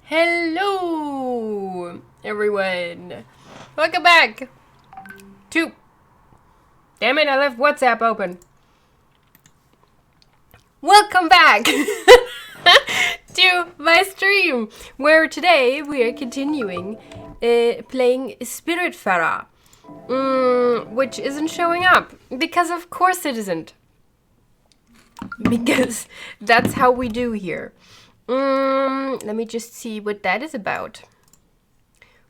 Hello, everyone. Welcome back to... Damn it, I left WhatsApp open. Welcome back to my stream, where today we are continuing playing Spiritfarer, which isn't showing up, because of course it isn't. Because that's how we do here. Let me just see what that is about.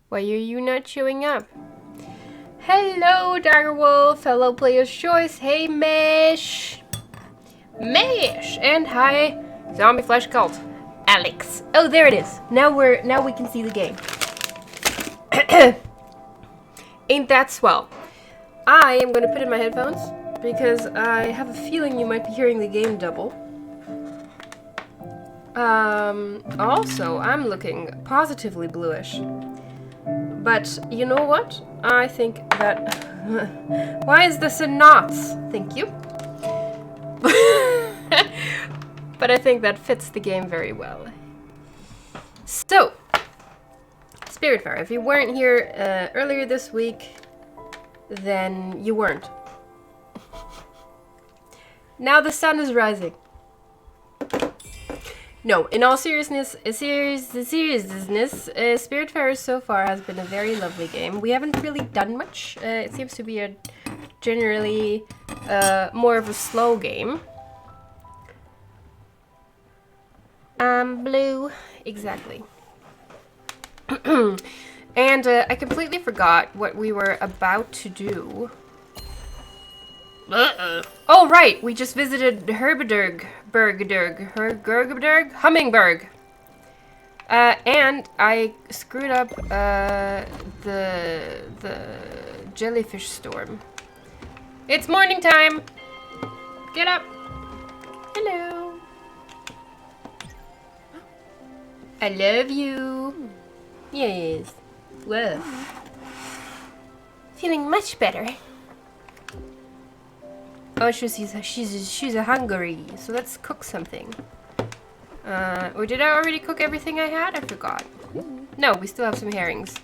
Why are you not showing up? Hello, Daggerwolf, fellow player's choice. Hey, Mesh. And hi, Zombie Flesh Cult. Alex. Oh, there it is. Now we can see the game. Ain't that swell? I am gonna put in my headphones because I have a feeling you might be hearing the game double. Also, I'm looking positively bluish. But, you know what? I think that... Why is this in knots? Thank you. But I think that fits the game very well. So, Spiritfarer, if you weren't here earlier this week, then you weren't. Now the sun is rising. No, in all seriousness, Spiritfarer so far has been a very lovely game. We haven't really done much. It seems to be a generally more of a slow game. Blue, exactly. And I completely forgot what we were about to do. Oh, right, we just visited Hummingberg. And I screwed up the jellyfish storm. It's morning time. Get up. Hello. I love you. Yes. Whoa. Feeling much better. Oh, she's hungry, so let's cook something. Or did I already cook everything I had? I forgot. No, we still have some herrings.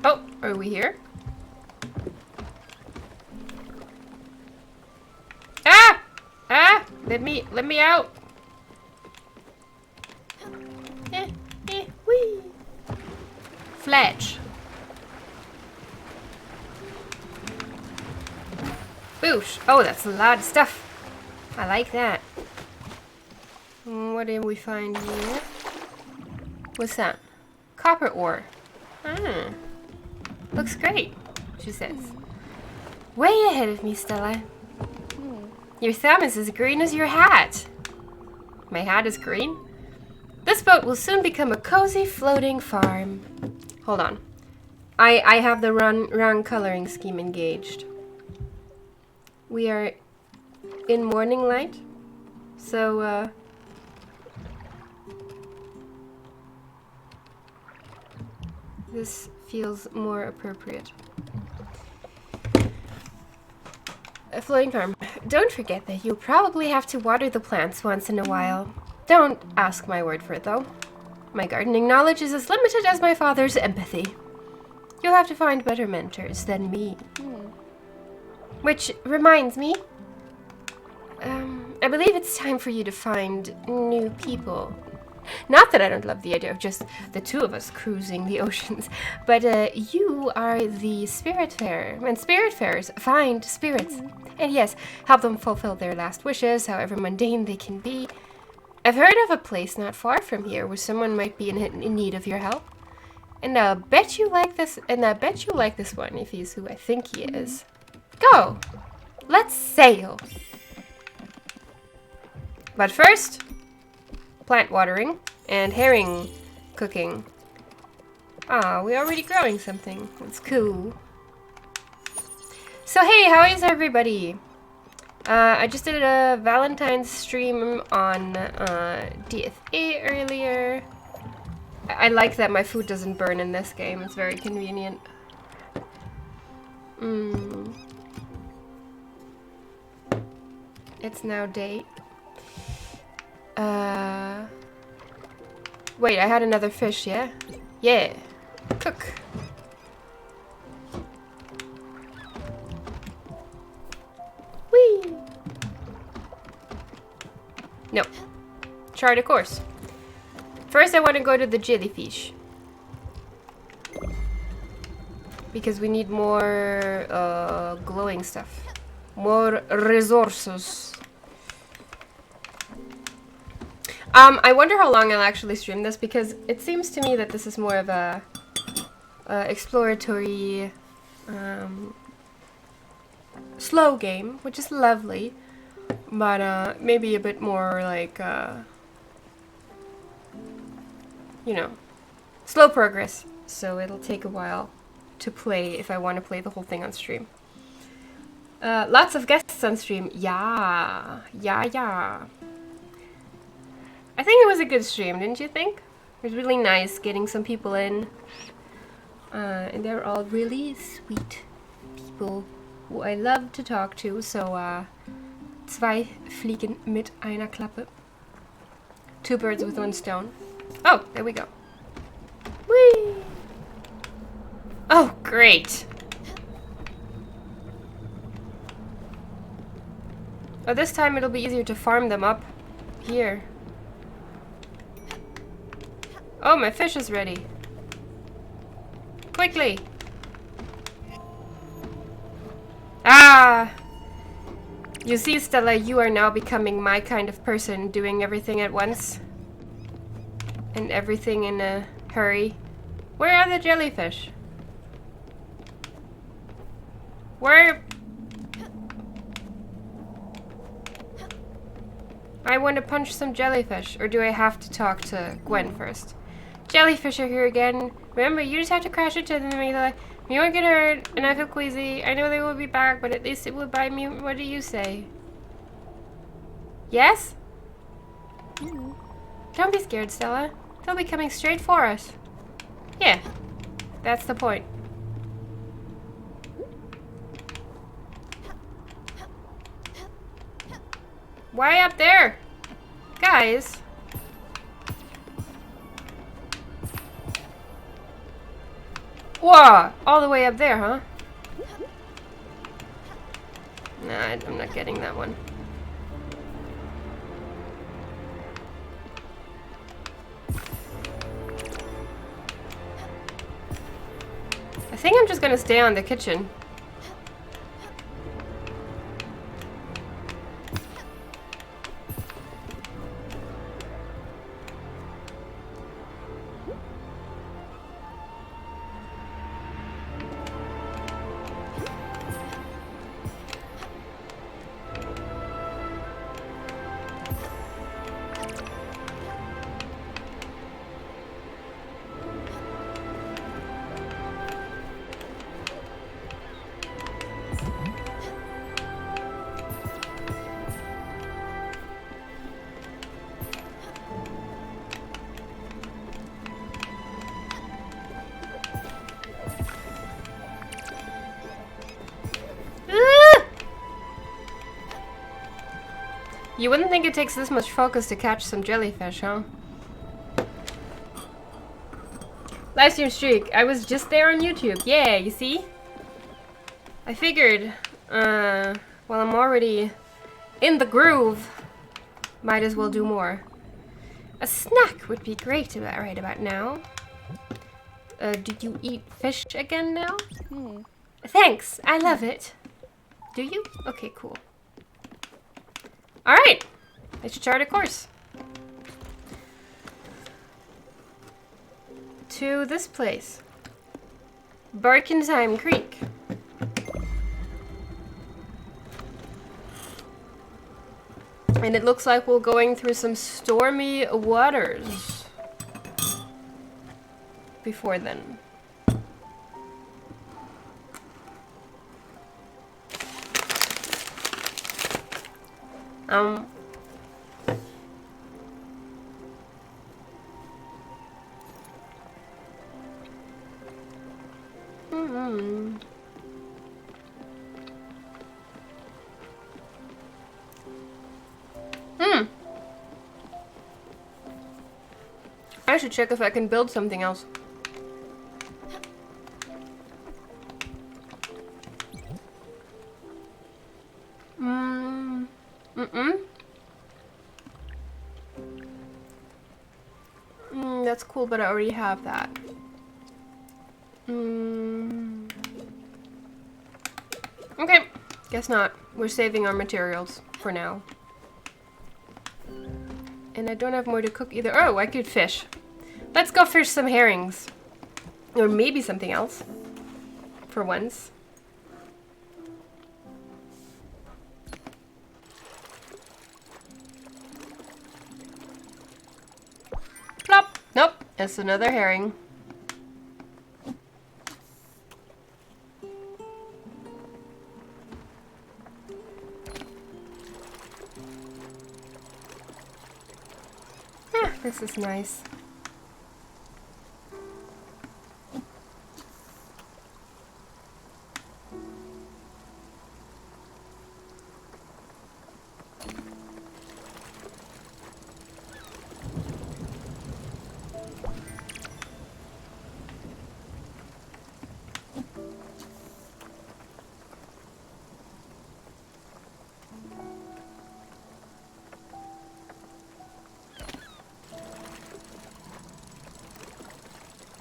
Oh, are we here? Ah! Ah! Let me out! Whee! Fletch. Boosh. Oh, that's a lot of stuff. I like that. What did we find here? What's that? Copper ore. Ah. Looks great, she says. Way ahead of me, Stella. Your thumb is as green as your hat. My hat is green? This boat will soon become a cozy floating farm. Hold on. I have the wrong coloring scheme engaged. We are in morning light, so this feels more appropriate. A floating farm. Don't forget that you'll probably have to water the plants once in a while. Don't ask my word for it, though. My gardening knowledge is as limited as my father's empathy. You'll have to find better mentors than me. Which reminds me, I believe it's time for you to find new people. Not that I don't love the idea of just the two of us cruising the oceans, but you are the Spiritfarer, and Spiritfarers find spirits. And yes, help them fulfill their last wishes, however mundane they can be. I've heard of a place not far from here where someone might be in need of your help. And I'll bet you like this, one if he's who I think he is. Go! Let's sail! But first, plant watering and herring cooking. Ah, we're already growing something. That's cool. So hey, how is everybody? I just did a Valentine's stream on DFA earlier. I like that my food doesn't burn in this game. It's very convenient. Mm. It's now day. Wait, I had another fish, yeah? Yeah. Cook. Whee! No. Chart a course. First, I want to go to the jellyfish. Because we need more glowing stuff. More resources. I wonder how long I'll actually stream this, because it seems to me that this is more of a exploratory slow game, which is lovely, but maybe a bit more like you know, slow progress, so it'll take a while to play if I want to play the whole thing on stream. Lots of guests on stream. Yeah. I think it was a good stream, didn't you think? It was really nice getting some people in. And they're all really sweet people who I love to talk to. So, zwei Fliegen mit einer Klappe. Two birds with one stone. Oh, there we go. Whee! Oh, great. Oh, this time it'll be easier to farm them up here. Oh, my fish is ready. Quickly! Ah! You see, Stella, you are now becoming my kind of person, doing everything at once. And everything in a hurry. Where are the jellyfish? Where? I want to punch some jellyfish, or do I have to talk to Gwen first? Jellyfish are here again. Remember, you just have to crash into them. You won't get hurt, and I feel queasy. I know they will be back, but at least it will buy me. What do you say? Yes? Don't be scared, Stella. They'll be coming straight for us. Yeah, that's the point. Why up there? Guys. Whoa! All the way up there, huh? Nah, I'm not getting that one. I think I'm just gonna stay on the kitchen. You wouldn't think it takes this much focus to catch some jellyfish, huh? Livestream streak. I was just there on YouTube. Yeah, you see? I figured, well, I'm already in the groove. Might as well do more. A snack would be great right about now. Did you eat fish again now? Thanks, I love it. Do you? Okay, cool. Alright, let's chart a course. To this place. Barkentime Creek. And it looks like we're going through some stormy waters before then. I should check if I can build something else. That's cool, but I already have that. Okay, guess not. We're saving our materials for now. And I don't have more to cook either. Oh, I could fish. Let's go fish some herrings. Or maybe something else. For once. Plop! Nope, it's another herring. This is nice.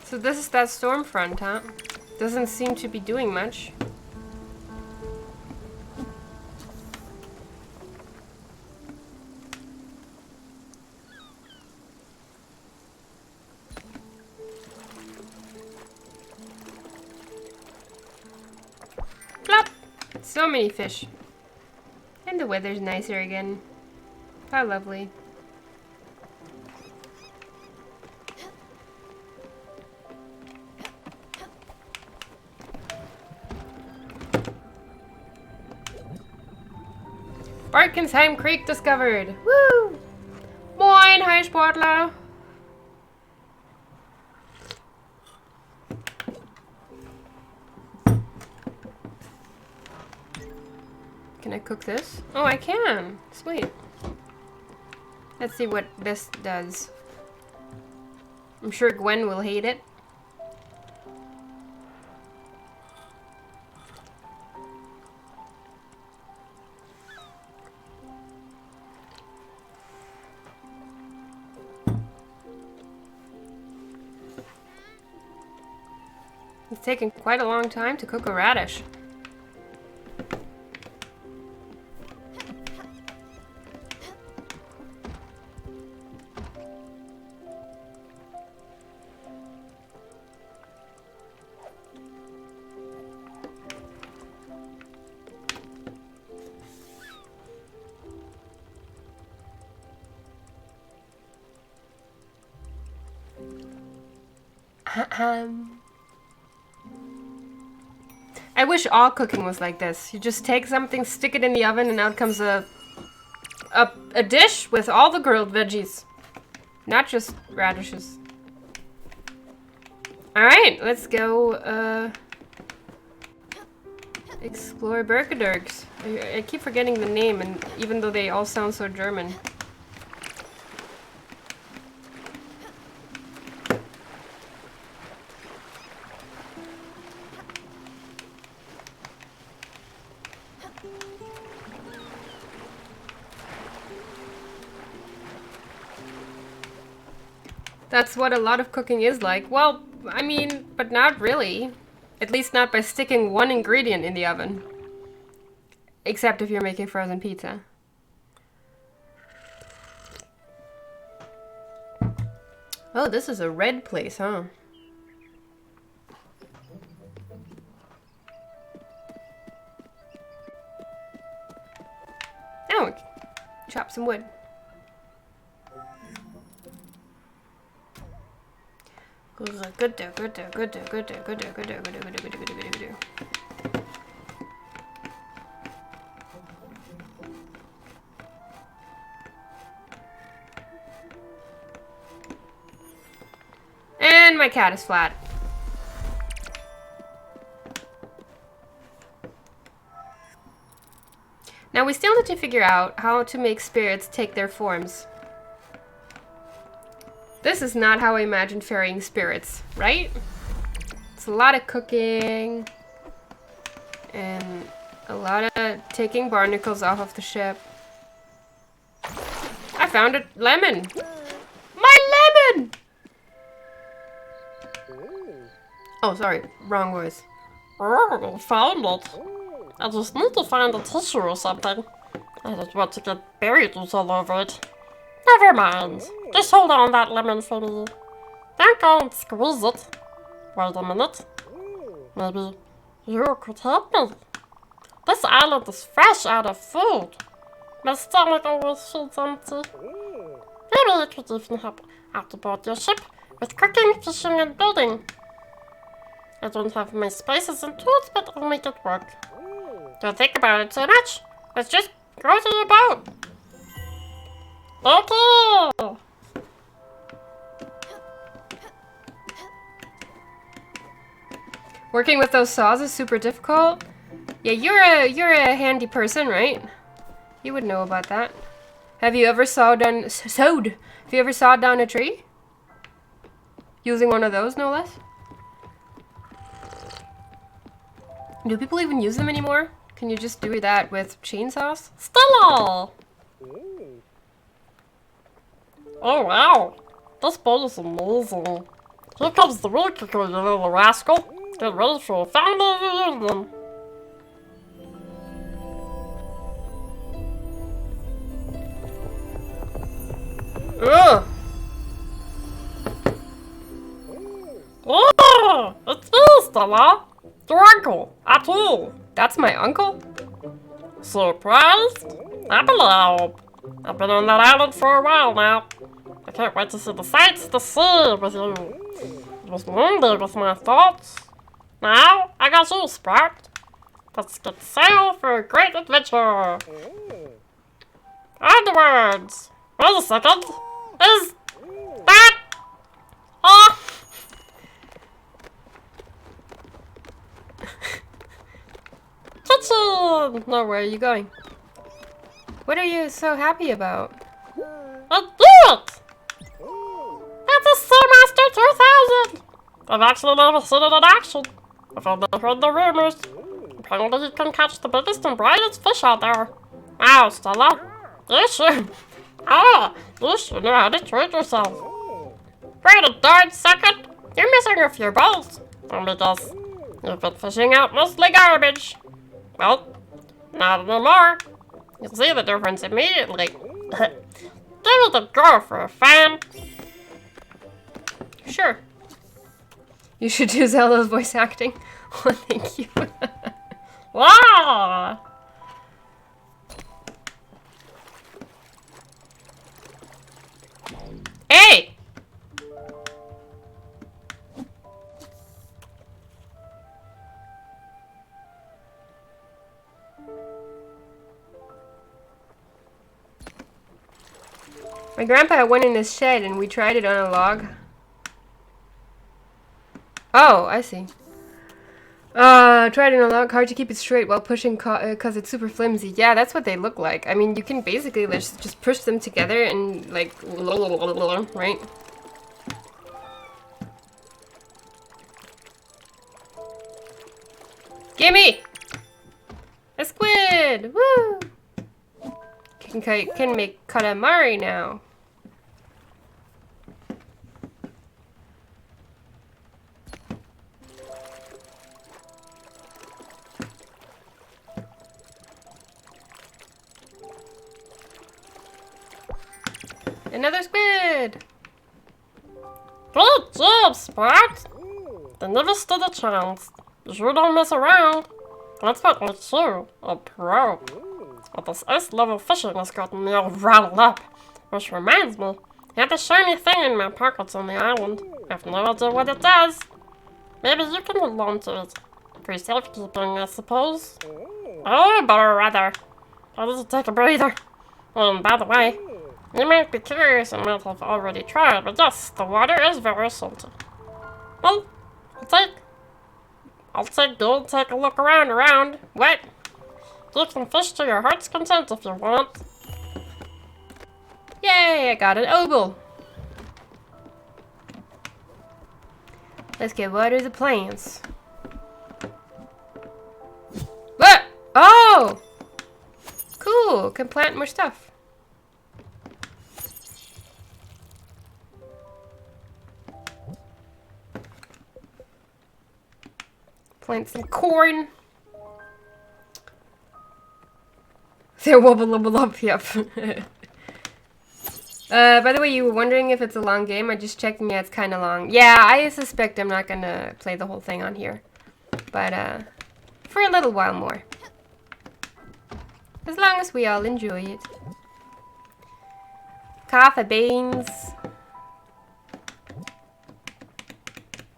So this is that storm front, huh? Doesn't seem to be doing much. Plop! So many fish. And the weather's nicer again. How lovely. Barkensheim Creek discovered! Woo! Moin, hi Sportler! Can I cook this? Oh, I can! Sweet. Let's see what this does. I'm sure Gwen will hate it. It's taken quite a long time to cook a radish. I wish all cooking was like this. You just take something, stick it in the oven, and out comes a dish with all the grilled veggies. Not just radishes. Alright, let's go explore Birkedurgs. I keep forgetting the name, and even though they all sound so German. That's what a lot of cooking is like. Well, I mean, but not really. At least not by sticking one ingredient in the oven. Except if you're making frozen pizza. Oh, this is a red place, huh? Oh, chop some wood. Good. And my cat is flat. Now we still need to figure out how to make spirits take their forms. This is not how I imagined ferrying spirits, right? It's a lot of cooking. And a lot of taking barnacles off of the ship. I found a lemon! My lemon! Oh, sorry. Wrong voice. Oh, I found it. I just need to find a tissue or something. I don't want to get berry juice all over it. Never mind. Just hold on that lemon for me. Don't go and squeeze it. Wait a minute. Maybe you could help me. This island is fresh out of food. My stomach always feels empty. Maybe you could even help out aboard your ship with cooking, fishing, and building. I don't have my spices and tools, but I'll make it work. Don't think about it so much. Let's just go to your boat. Okay. Working with those saws is super difficult. Yeah, you're a handy person, right? You would know about that. Have you ever sawed down a tree? Using one of those, no less? Do people even use them anymore? Can you just do that with chainsaws? Stella! Oh wow, this boat is amazing. Here comes the real kicker, you little rascal. Get ready for a family reunion. Ugh! Oh, it's me, Stella. Your uncle, Atul. That's my uncle? Surprised? I believe. I've been on that island for a while now. I can't wait to see the sights to see with you. It was Monday with my thoughts. Now, I got you, Sprout. Let's get sail for a great adventure. Onwards. Wait a second. Is that... Oh... Kitchen! No, where are you going? What are you so happy about? I did it! That's a Seamaster 2000! I've actually never seen it in action. I've only heard the rumors. Apparently you can catch the biggest and brightest fish out there. Wow, Stella. You sure... you sure know how to treat yourself. Wait a darn second. You're missing a few balls. Let me guess. You've been fishing out mostly garbage. Well, not anymore. You'll see the difference immediately. Give it a go for a fan. Sure. You should do Zelda's voice acting. Oh, thank you. Wow! Hey! My grandpa had one in his shed and we tried it on a log. Oh, I see. Tried it on a log, hard to keep it straight while pushing cause it's super flimsy. Yeah, that's what they look like. I mean, you can basically just push them together and like, right? Gimme! A squid! Woo! Can make calamari now. Another squid! Good job, Sprout! They never stood a chance. You sure don't mess around. That's what makes you a pro. But this ice-level fishing has gotten me all riled up. Which reminds me, I have a shiny thing in my pockets on the island. I have no idea what it does. Maybe you can hold on to it. For safekeeping, I suppose. Oh, better rather. I need to take a breather. And by the way, you might be curious and might have already tried, but yes, the water is very salty. Well, I'll go and take a look around. What? You can fish to your heart's content if you want. Yay, I got an oboe. Let's get water the plants. What? Oh! Cool. Can plant more stuff. Plant some corn. There, wobble, wobble up, yep. By the way, you were wondering if it's a long game. I just checked and yeah, it's kind of long. Yeah, I suspect I'm not gonna play the whole thing on here. But, for a little while more. As long as we all enjoy it. Coffee beans.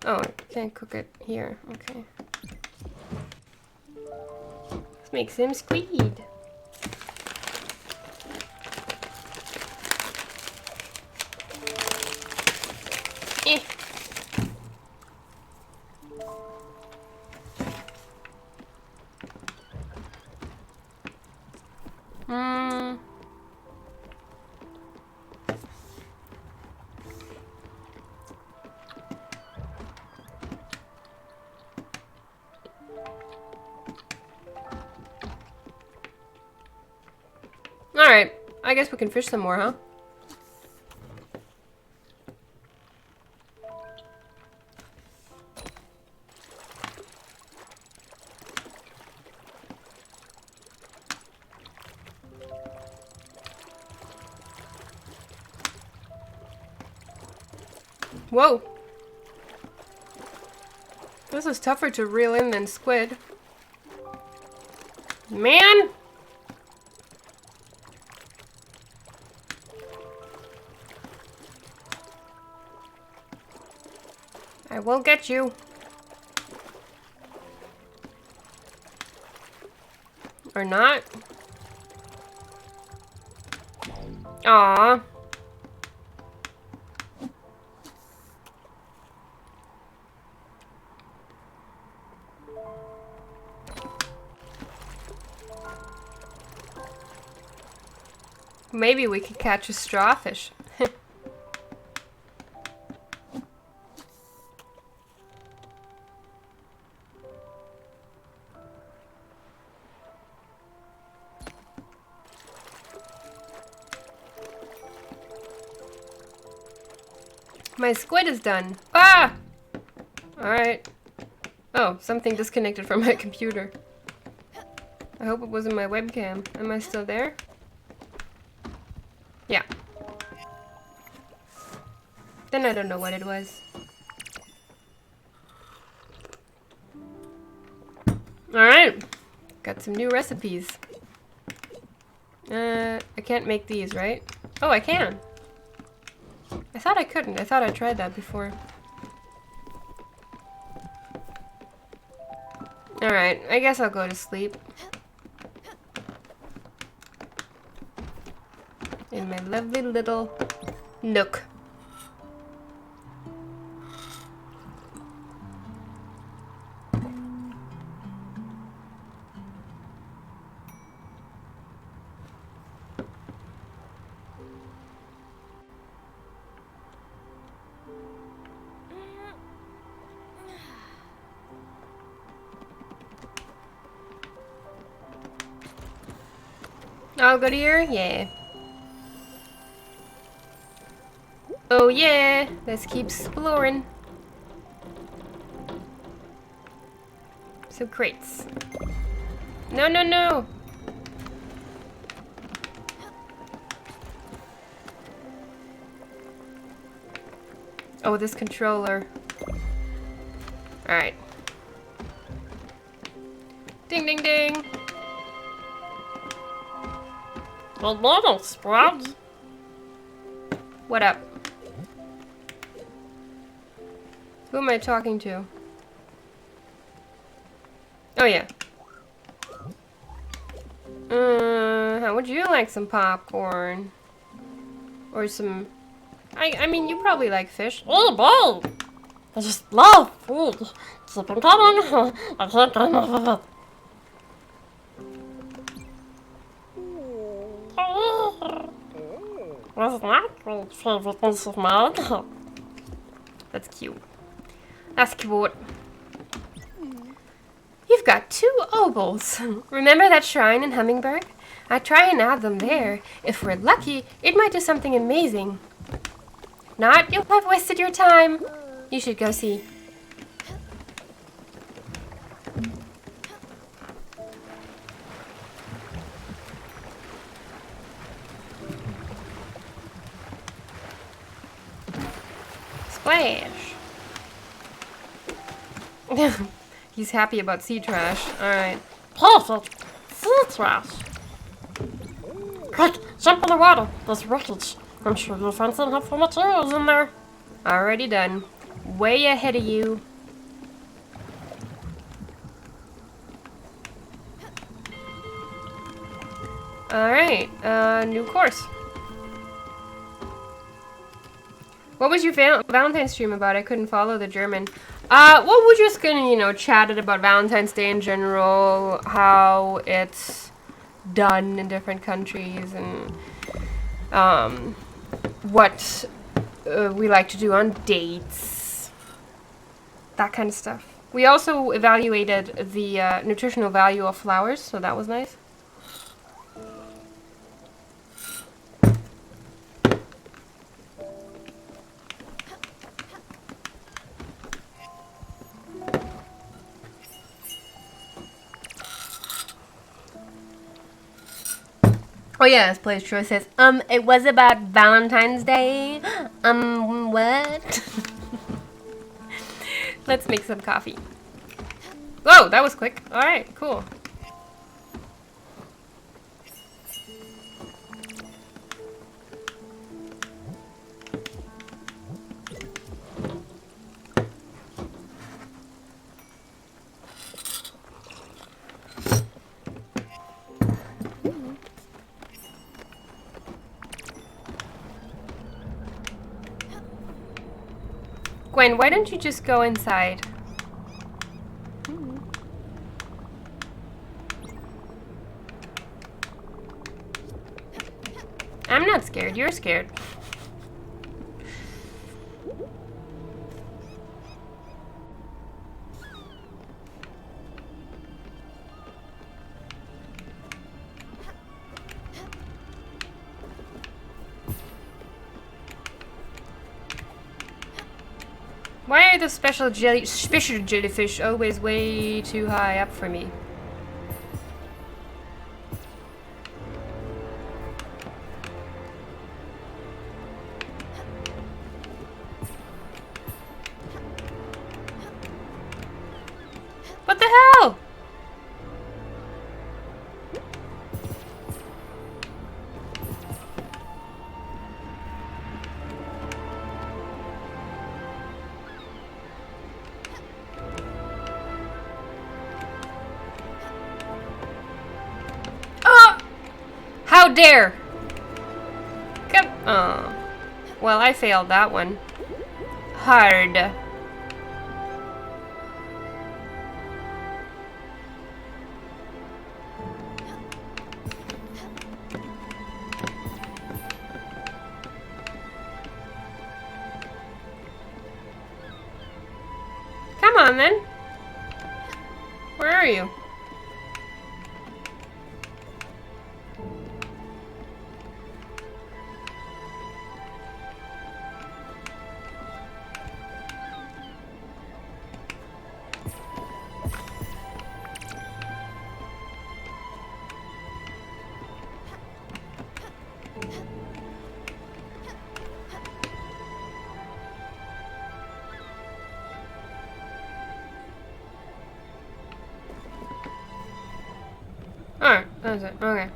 Oh, I can't cook it here. Okay. Let's make some squid. Eh. Alright, I guess we can fish some more, huh? Whoa! This is tougher to reel in than squid. Man! I will get you. Or not. Aww. Maybe we could catch a strawfish. My squid is done. Ah! Alright. Oh, something disconnected from my computer. I hope it wasn't my webcam. Am I still there? Yeah. Then I don't know what it was. Alright. Got some new recipes. I can't make these, right? Oh, I can. I thought I couldn't. I thought I tried that before. Alright, I guess I'll go to sleep. In my lovely little nook. All good here? Yeah. Oh yeah, let's keep exploring. Some crates. No, no, no. Oh, this controller. Alright. Ding, ding, ding. Good morning, Sprout. What up? Who am I talking to? Oh yeah. How would you like some popcorn? Or some... I mean, you probably like fish. Oh boy! I just love food. Keep on coming. I can't get enough of it. Wasn't that great favorite piece of mine? That's cute. That's cute. You've got 2 opals. Remember that shrine in Hummingbird? I try and add them there. If we're lucky, it might do something amazing. If not, you'll have wasted your time. You should go see. Splash. He's happy about sea trash. Alright. Perfect. Sea trash. Quick, jump in the water. There's wreckage. I'm sure you'll find some helpful materials in there. Already done. Way ahead of you. Alright, new course. What was your Valentine's stream about? I couldn't follow the German. Well, we're just gonna, you know, chat it about Valentine's Day in general, how it's done in different countries, and what we like to do on dates. That kind of stuff. We also evaluated the nutritional value of flowers, so that was nice. Oh yeah, this plays true. It says, it was about Valentine's Day. What? Let's make some coffee. Whoa, that was quick. Alright, cool. Gwen, why don't you just go inside? I'm not scared. You're scared. Why are the special jellyfish always way too high up for me? What the hell? How dare! Come. Oh. Well, I failed that one. Hard. Come on, then. Where are you? Alright, that's it. Okay.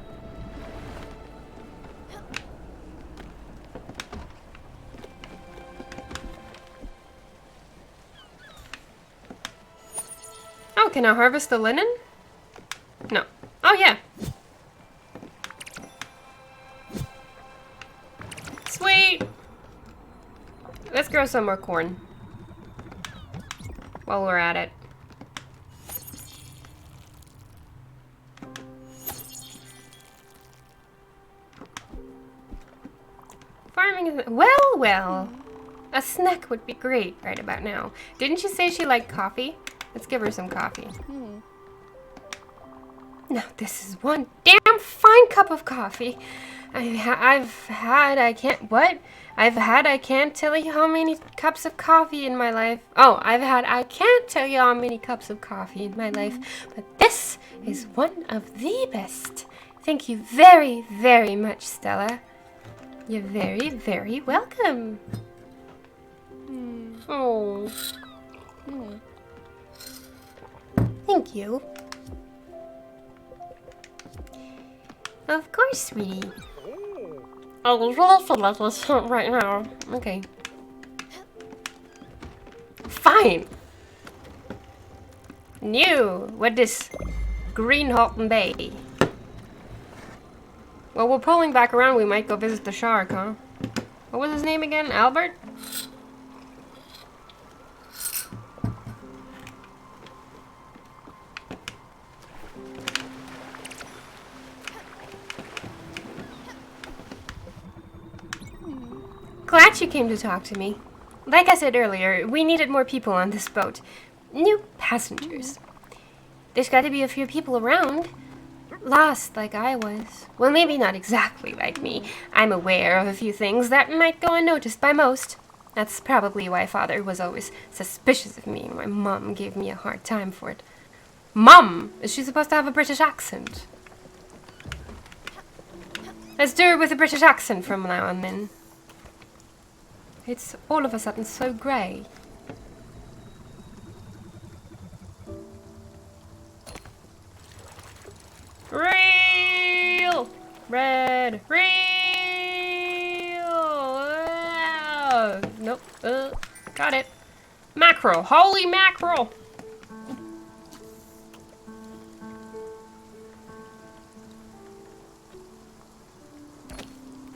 Oh, can I harvest the linen? No. Oh, yeah. Sweet! Let's grow some more corn. While we're at it. Farming is... Well, well. A snack would be great right about now. Didn't you say she liked coffee? Let's give her some coffee. Now this is one damn fine cup of coffee. I've had, I can't tell you how many cups of coffee in my life. I can't tell you how many cups of coffee in my life, but this is one of the best. Thank you very, very much, Stella. You're very, very welcome. Oh. Thank you. Of course, sweetie. I was really feel like this right now. Okay. Fine. New. What is Green Halton Bay? Well, we're pulling back around. We might go visit the shark, huh? What was his name again? Albert? Glad you came to talk to me. Like I said earlier, we needed more people on this boat. New passengers. There's got to be a few people around. Lost like I was. Well, maybe not exactly like me. I'm aware of a few things that might go unnoticed by most. That's probably why Father was always suspicious of me and my mom gave me a hard time for it. Mom! Is she supposed to have a British accent? Let's do it with a British accent from now on then. It's all of a sudden so grey. Real! Red! Real! Nope. Got it. Mackerel! Holy mackerel!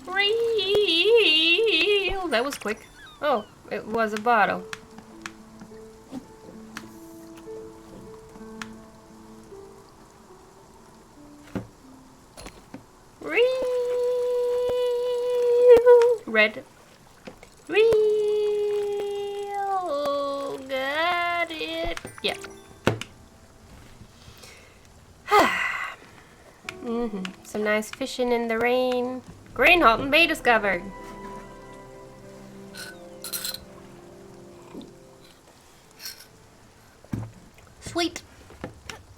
Real! That was quick. Oh, it was a bottle. Real! Red. Real! Got it. Yeah. Some nice fishing in the rain. Green Halton Bay discovered. Sweet.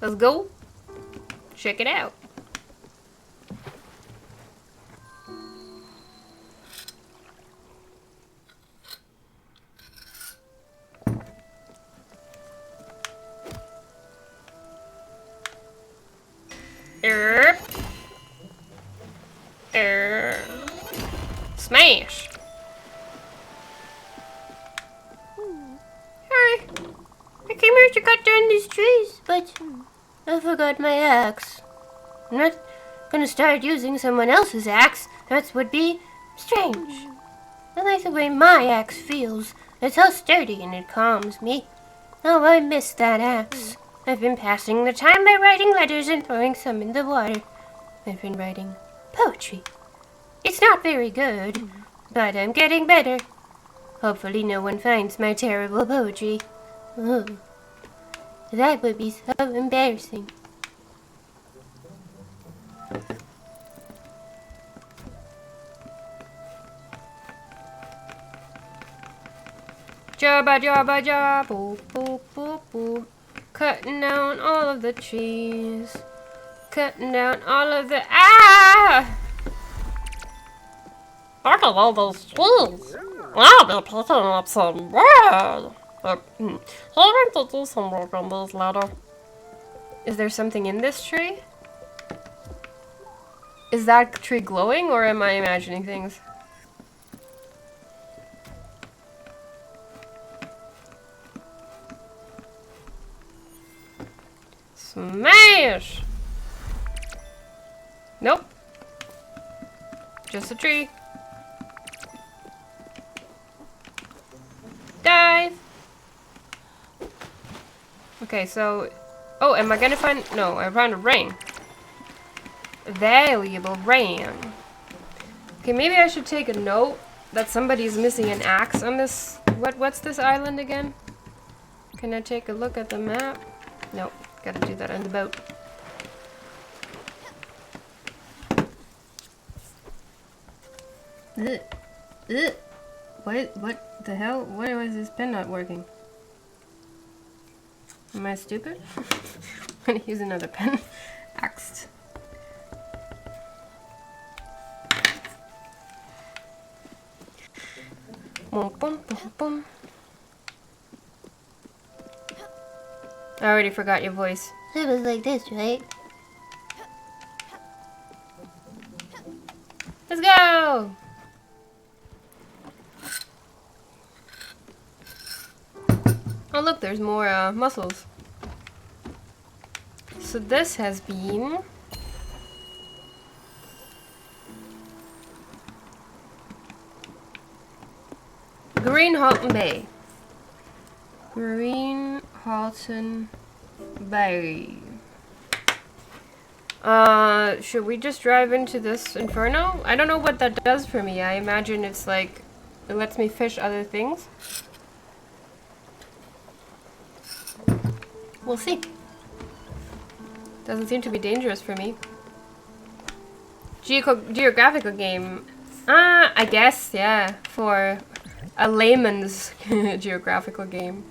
Let's go. Check it out. Smash! Hi. I came here to cut down these trees, but I forgot my axe. I'm not gonna start using someone else's axe. That would be strange. I like the way my axe feels. It's so sturdy and it calms me. Oh, I miss that axe. I've been passing the time by writing letters and throwing some in the water. I've been writing poetry. It's not very good, but I'm getting better. Hopefully no one finds my terrible poetry. Oh, that would be so embarrassing. Jabba jabba jabba, boop boop boop boop. Cutting down all of the trees. Cutting down all of the Look at all those trees. I'll be picking up some wood. I'm going to do some work on these later. Is there something in this tree? Is that tree glowing or am I imagining things? Smash! Nope. Just a tree. Dive! Okay, so... Oh, am I gonna find... No, I found a ring. Valuable ring. Okay, maybe I should take a note that somebody's missing an axe on this. What's this island again? Can I take a look at the map? Nope, gotta do that on the boat. Ugh. Ugh. What the hell? Why is this pen not working? Am I stupid? I'm gonna use another pen. Axed. Boom, boom, boom, boom. I already forgot your voice. It was like this, right? Let's go! Oh look, there's more mussels. So this has been... Greenhalton Bay. Greenhalton Bay. Should we just drive into this inferno? I don't know what that does for me. I imagine it's like, it lets me fish other things. We'll see. Doesn't seem to be dangerous for me. Geographical game. I guess, yeah. For a layman's geographical game.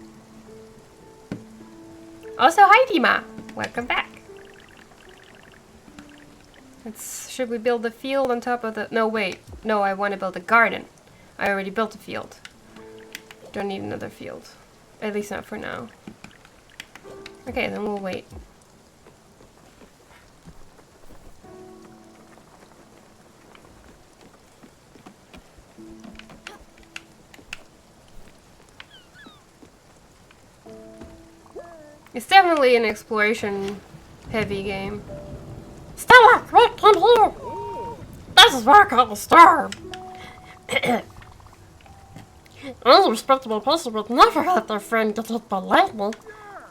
Also, hi Dima! Welcome back. Should we build a field on top of the... No, wait. No, I want to build a garden. I already built a field. Don't need another field. At least not for now. Okay, then we'll wait. It's definitely an exploration-heavy game. Stella, quick, come here! This is where I call the storm. Any respectable person would never let their friend get hit by lightning.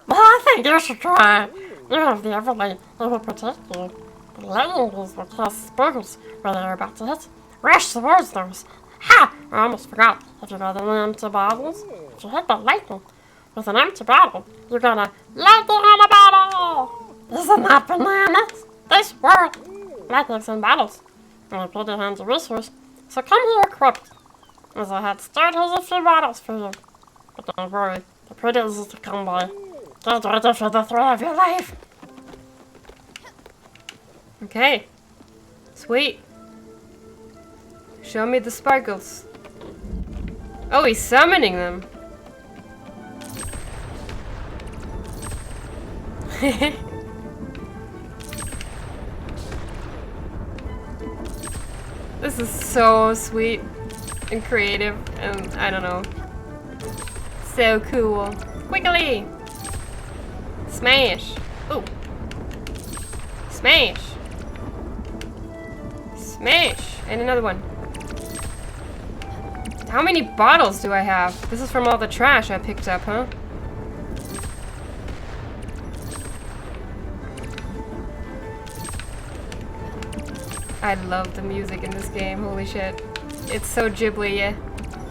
But I think you should try. You have the Everlight that will protect you. The lightning bolts will cast sparkles when they're about to hit. Rush towards those. Ha! I almost forgot. If you got an empty bottles, if you hit by lightning with an empty bottle, you're gonna lightning on a bottle! Isn't that bananas? This world! Lightning's in bottles. And I put it hands a resource. So come here equipped. As I had started a few bottles for you. But don't worry, they're pretty easy to come by. Get ready for the thrill of your life. Okay. Sweet. Show me the sparkles. Oh, he's summoning them. This is so sweet and creative and I don't know. So cool. Quickly! Smash! Ooh. Smash! Smash! And another one. How many bottles do I have? This is from all the trash I picked up, huh? I love the music in this game, holy shit. It's so Ghibli,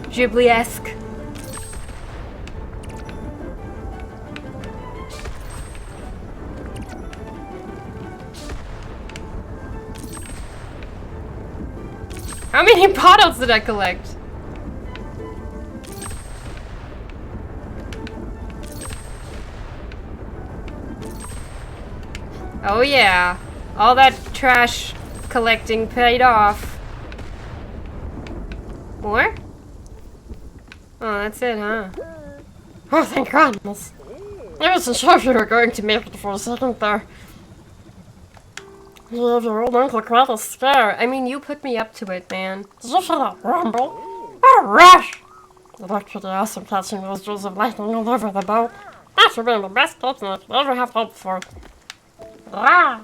Ghibli-esque. How many bottles did I collect? Oh yeah, all that trash collecting paid off. More? Oh, that's it, huh? Oh, thank goodness. I wasn't sure if you were going to make it for a second there. You gave your old uncle quite a scare. I mean, you put me up to it, man. Did you feel that rumble? What a rush! It looked pretty awesome catching those jewels of lightning all over the boat. That should be the best catching I could ever have hoped for. Ah!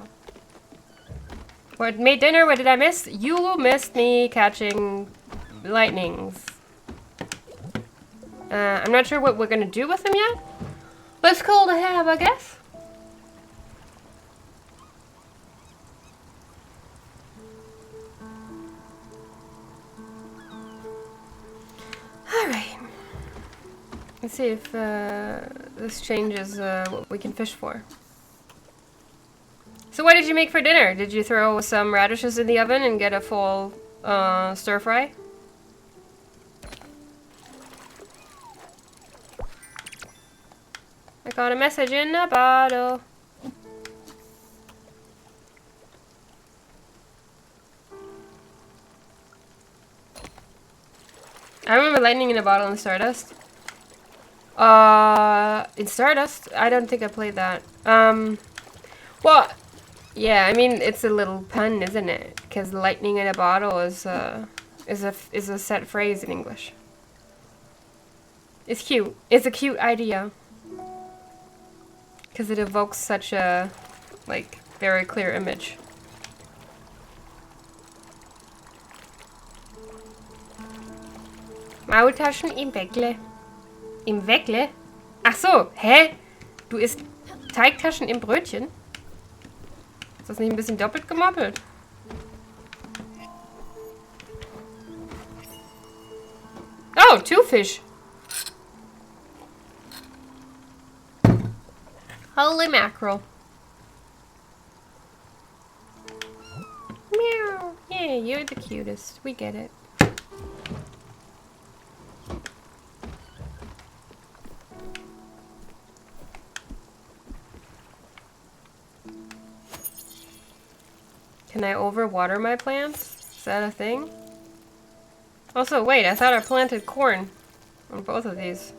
What made dinner? What did I miss? You missed me catching lightnings. I'm not sure what we're gonna do with them yet. But it's cool to have, I guess. Let's see if this changes what we can fish for. So what did you make for dinner? Did you throw some radishes in the oven and get a full stir fry? I got a message in a bottle. I remember lightning in a bottle in Stardust. In Stardust? I don't think I played that. Well, yeah, I mean, it's a little pun, isn't it? Because lightning in a bottle is a set phrase in English. It's cute. It's a cute idea. Because it evokes such a, like, very clear image. Maultaschen im Weckle. Im Weckle? Ach so, hä? Du isst Teigtaschen im Brötchen? Ist das nicht ein bisschen doppelt gemoppelt? Oh, two fish. Holy mackerel. Meow. Yeah, you're the cutest. We get it. Can I overwater my plants? Is that a thing? Also, wait, I thought I planted corn on both of these.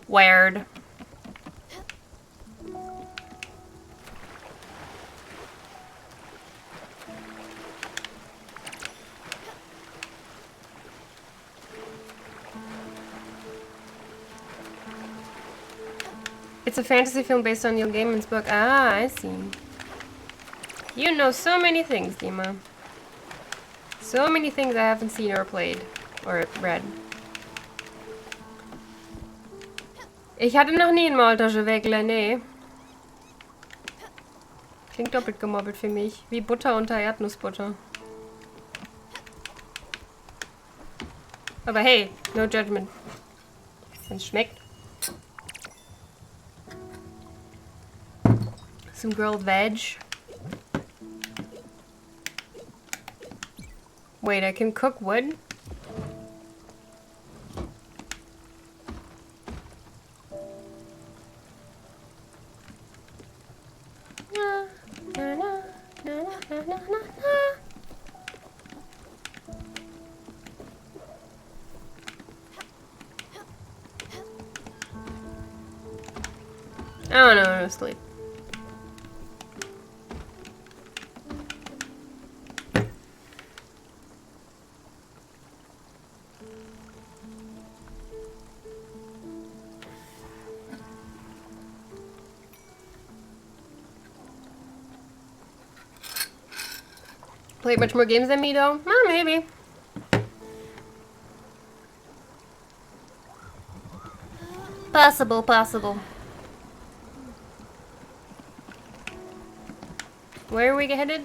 Weird. It's a fantasy film based on Neil Gaiman's book. Ah, I see. You know so many things, Dima. So many things I haven't seen or played. Or read. Ich hatte noch nie einen Maultaschenweckler, nee. Klingt doppelt gemobbelt für mich. Wie Butter unter Erdnussbutter. Aber hey, no judgment. Wenn's schmeckt. Some grilled veg. Wait, I can cook wood? Na, na, na, na, na, na, na, na. Oh no, no sleep. Played much more games than me though? Maybe. Possible, possible. Where are we headed?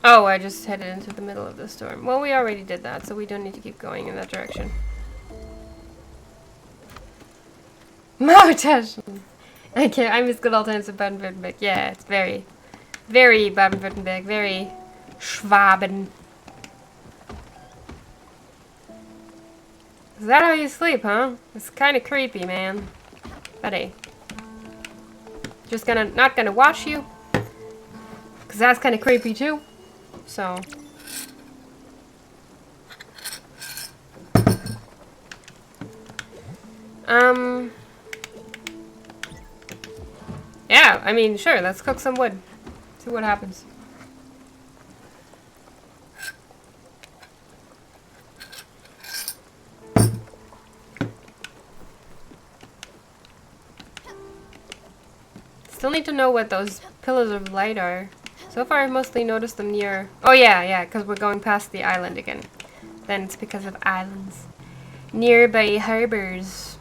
Oh, I just headed into the middle of the storm. Well, we already did that, so we don't need to keep going in that direction. Maultaschen! I miss good old times in Baden-Württemberg. Yeah, it's very, very Baden-Württemberg. Very Schwaben. Is that how you sleep, huh? It's kind of creepy, man. But hey. Just not gonna wash you. Because that's kind of creepy too. So. Yeah, I mean, sure, let's cook some wood. See what happens. Still need to know what those pillars of light are. So far I've mostly noticed them near... Oh yeah, because we're going past the island again. Then it's because of islands. Nearby harbors.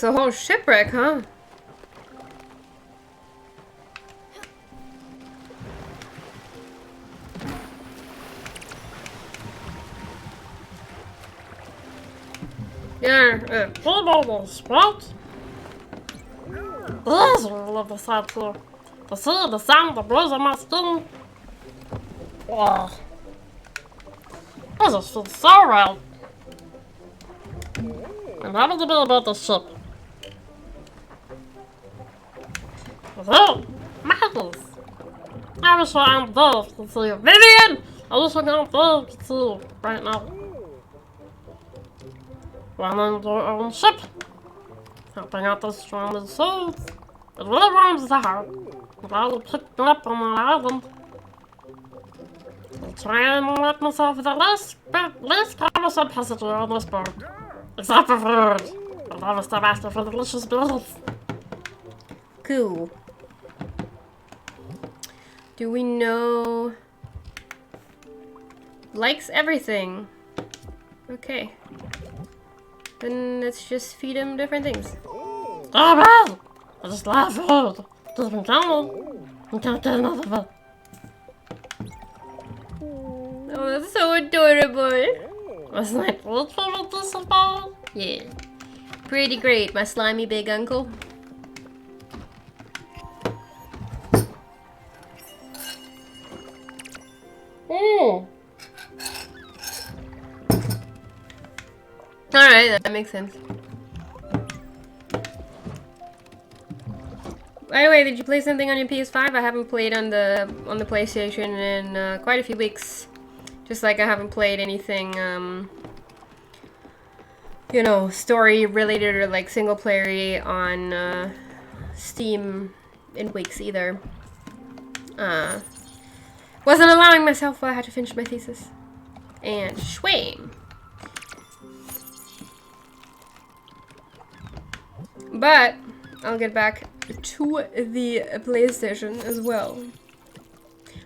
it's a whole shipwreck, huh? Yeah, Keyboarders, what? Yes, I love the sight here. The sea, the sound, the breeze on my skin. Oh, I just feel so right. I'm happy to be about the ship. Oh, Marcus! I wish I am there to see you. Vivian! I wish I am there to see you right now. Running your own ship. Helping out the stranded souls. It really warms the heart. Glad you picked me up on my island. I'll try and make myself the least cumbersome passenger on this boat. Except for food. I'll never stop asking for delicious meals. cool. Do we know... Likes everything. Okay. Then let's just feed him different things. Oh man! I just love food. Just been coming. I can't get enough of it. Oh, that's so adorable. Wasn't I good for this about? Yeah. Pretty great, my slimy big uncle. Alright, that makes sense. By the way, did you play something on your PS5? I haven't played on the PlayStation in quite a few weeks. Just like I haven't played anything, you know, story related or like single player on Steam in weeks either. Wasn't allowing myself while I had to finish my thesis. And swing. But I'll get back to the PlayStation as well.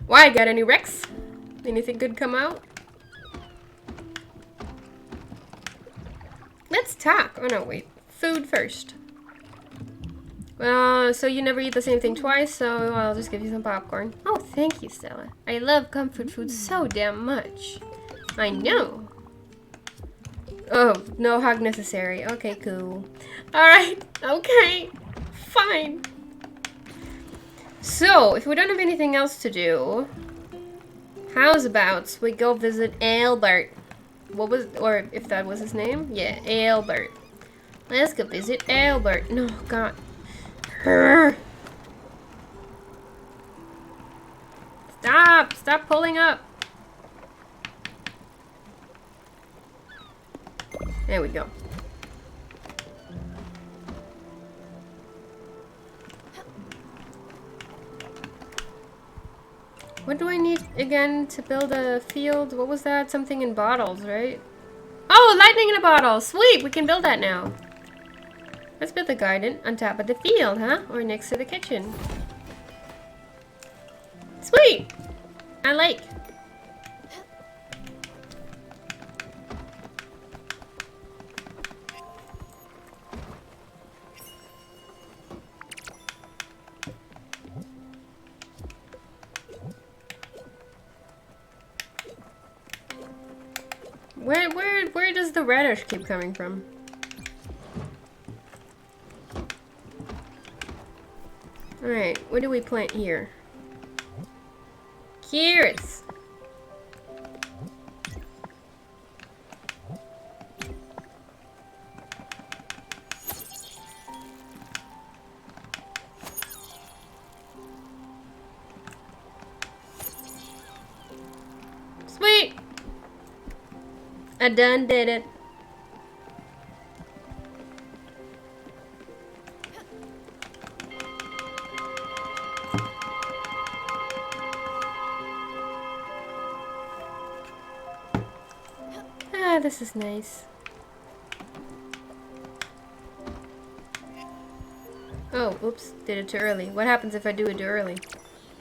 Why? Got any Rex? Anything good come out? Let's talk. Oh no, wait. Food first. So you never eat the same thing twice, so I'll just give you some popcorn. Oh, thank you, Stella. I love comfort food so damn much. I know. Oh, no hug necessary. Okay, cool. Alright, okay. Fine. So, if we don't have anything else to do, how's about we go visit Albert? What was, or if that was his name? Yeah, Albert. Let's go visit Albert. No, God. Stop! Stop pulling up. There we go. What do I need again to build a field? What was that? Something in bottles, right? Oh, lightning in a bottle! Sweet! We can build that now. Let's build a garden on top of the field, huh? Or next to the kitchen. Sweet! I like. Where does the radish keep coming from? Alright, what do we plant here? Carrots! Sweet! I done did it. Ah, this is nice. Oh, oops, did it too early. What happens if I do it too early?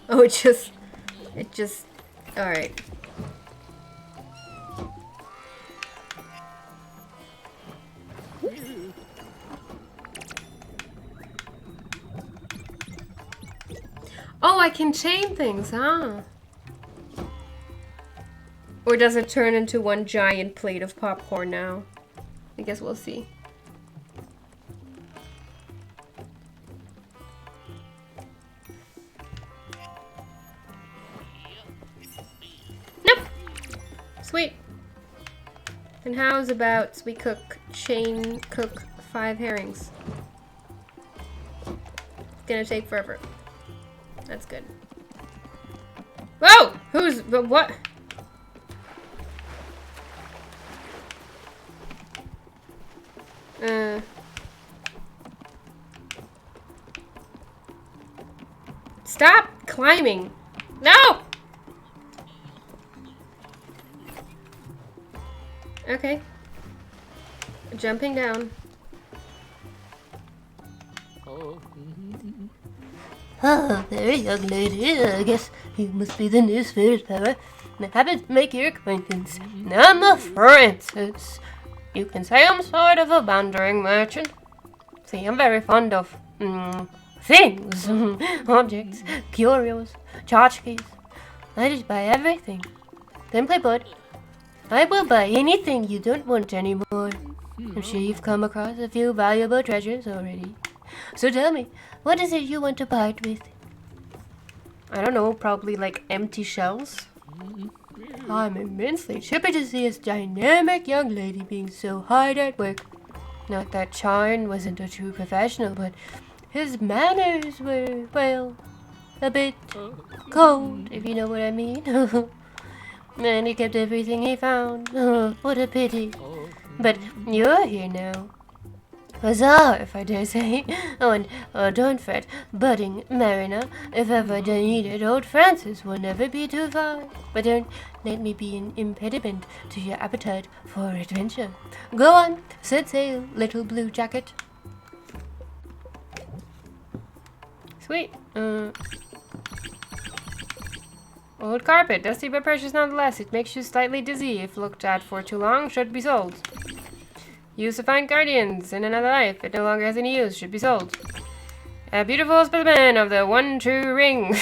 Oh, it just, alright. Oh, I can chain things, huh? Or does it turn into one giant plate of popcorn now? I guess we'll see. Nope! Sweet. And how's about we chain cook 5 herrings? It's gonna take forever. That's good. Whoa! What? Stop climbing! No! Okay. Jumping down. Ah, there, young lady. I guess you must be the new Spiritfarer. I'm happy to make your acquaintance. I'm a Francis. You can say I'm sort of a wandering merchant. See, I'm very fond of things, objects, curios, tchotchkes. I just buy everything. Simply put, I will buy anything you don't want anymore. I'm sure you've come across a few valuable treasures already. So tell me, what is it you want to part with? I don't know, probably like empty shells. I'm immensely happy to see this dynamic young lady being so hard at work. Not that Charn wasn't a true professional, but his manners were, well, a bit cold, if you know what I mean. And he kept everything he found. What a pity. But you're here now. Huzzah, if I dare say. Oh, and don't fret, budding mariner. If ever needed, old Francis will never be too far. But don't let me be an impediment to your appetite for adventure. Go on, set sail, little blue jacket. Sweet. Old carpet, dusty but precious nonetheless. It makes you slightly dizzy if looked at for too long. Should be sold. Used to find guardians in another life. It no longer has any use. Should be sold. A beautiful specimen of the one true ring.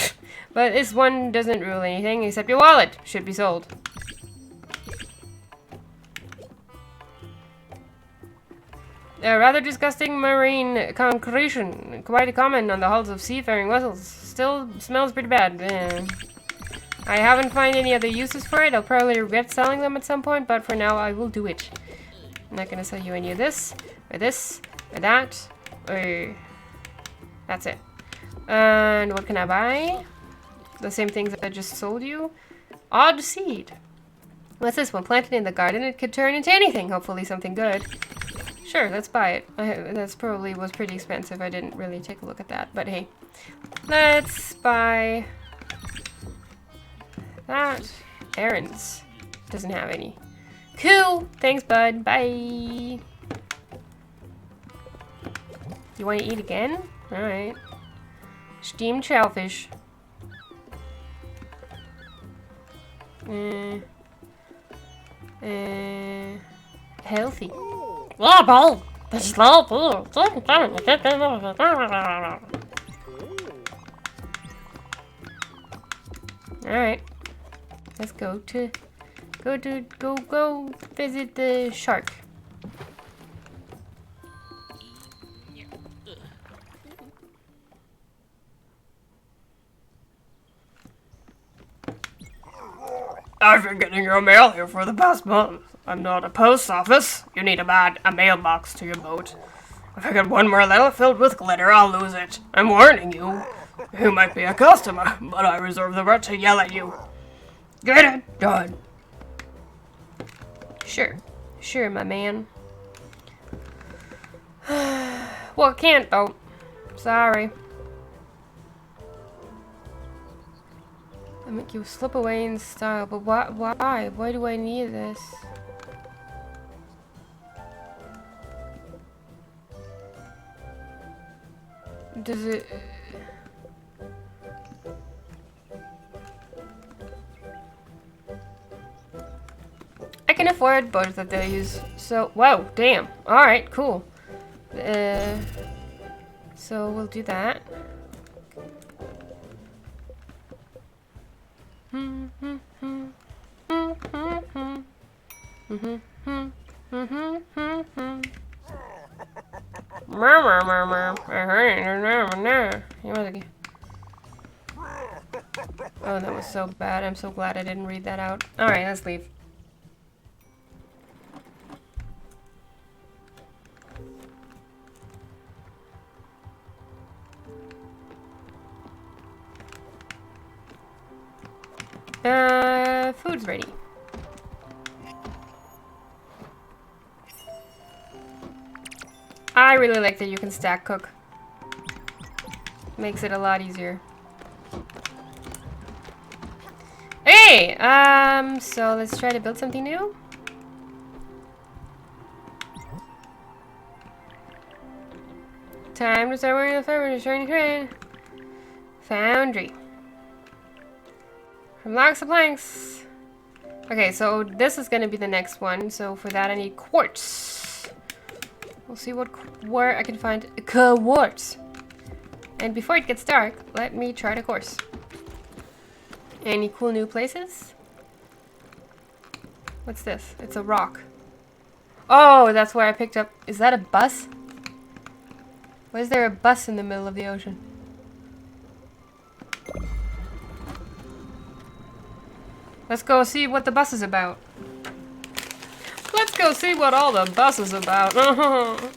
But this one doesn't rule anything except your wallet. Should be sold. A rather disgusting marine concretion. Quite common on the hulls of seafaring vessels. Still smells pretty bad. I haven't found any other uses for it. I'll probably regret selling them at some point, but for now I will do it. I'm not gonna sell you any of this, or that, or that's it. And what can I buy? The same things that I just sold you. Odd seed. What's this one? Planted in the garden. It could turn into anything. Hopefully something good. Sure, let's buy it. That's probably was pretty expensive. I didn't really take a look at that, but hey. Let's buy that. Errands. Doesn't have any. Cool. Thanks, bud. Bye. You want to eat again? Alright. Steamed shellfish. Healthy. Yeah, boy. The slow food. Alright. Let's go visit the shark. I've been getting your mail here for the past month. I'm not a post office. You need to add a mailbox to your boat. If I get one more letter filled with glitter, I'll lose it. I'm warning you. You might be a customer, but I reserve the right to yell at you. Get it done. Sure, my man. Well, can't though. Sorry. I make you slip away in style, but why? Why do I need this? Does it... I can afford both of these. So, whoa, damn. Alright, cool. So we'll do that. Oh, that was so bad. I'm so glad I didn't read that out. Alright, let's leave. Food's ready. I really like that you can stack cook. Makes it a lot easier. Hey! So let's try to build something new. Time to start working on the fire with a shiny crane. Foundry. From logs to planks. Okay, so this is gonna be the next one. So for that I need quartz. We'll see where I can find quartz. And before it gets dark, let me chart a course. Any cool new places? What's this? It's a rock. Oh, that's where I picked up. Is that a bus? Why is there a bus in the middle of the ocean? Let's go see what the bus is about. Let's go see what all the bus is about. Oh!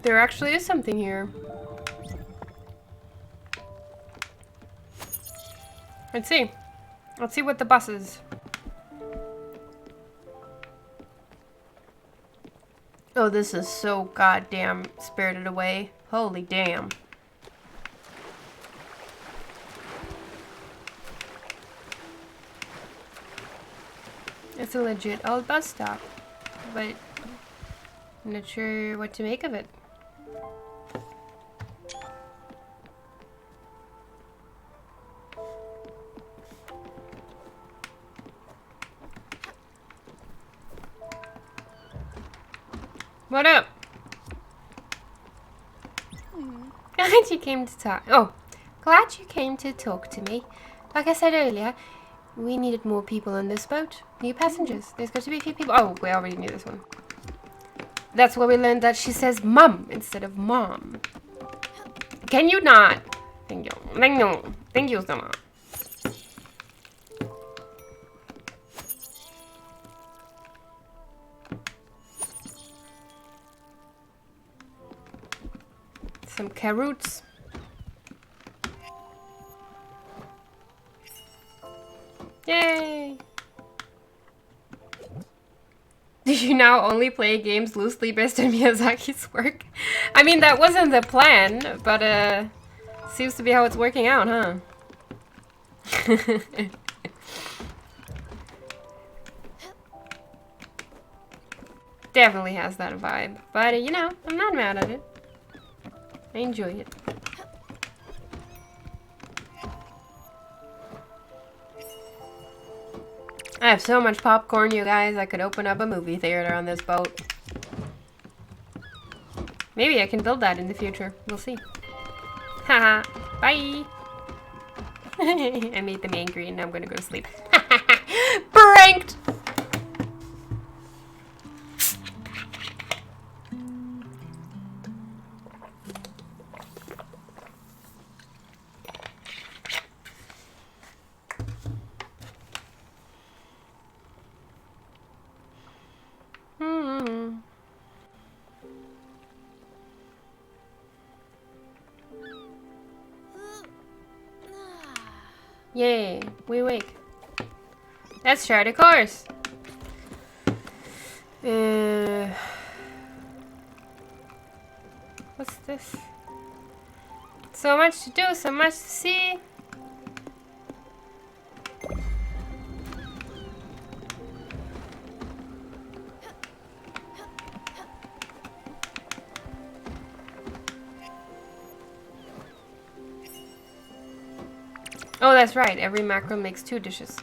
There actually is something here. Let's see. Let's see what the bus is. Oh, this is so goddamn Spirited Away. Holy damn. It's a legit old bus stop, but I'm not sure what to make of it. What up? Glad you came to talk. Oh, glad you came to talk to me. Like I said earlier, we needed more people on this boat. New passengers. There's got to be a few people. Oh, we already knew this one. That's where we learned that she says mum instead of mom. Can you not? Thank you. Thank you. Thank you so much. Some carrots. Yay! Do you now only play games loosely based on Miyazaki's work? I mean, that wasn't the plan, but seems to be how it's working out, huh? Definitely has that vibe, but you know, I'm not mad at it. I enjoy it. I have so much popcorn, you guys. I could open up a movie theater on this boat. Maybe I can build that in the future. We'll see. Haha. Bye. I made them angry and now I'm gonna go to sleep. Pranked! Yay, we awake. Let's chart a course. What's this? So much to do, so much to see. Oh, that's right. Every macro makes 2 dishes.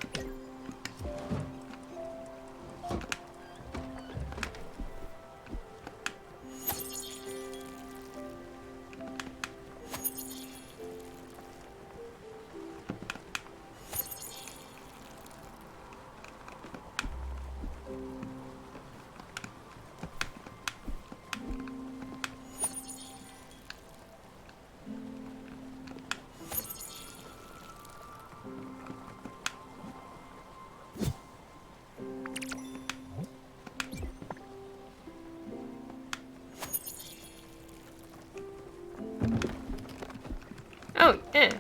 Oh, yeah.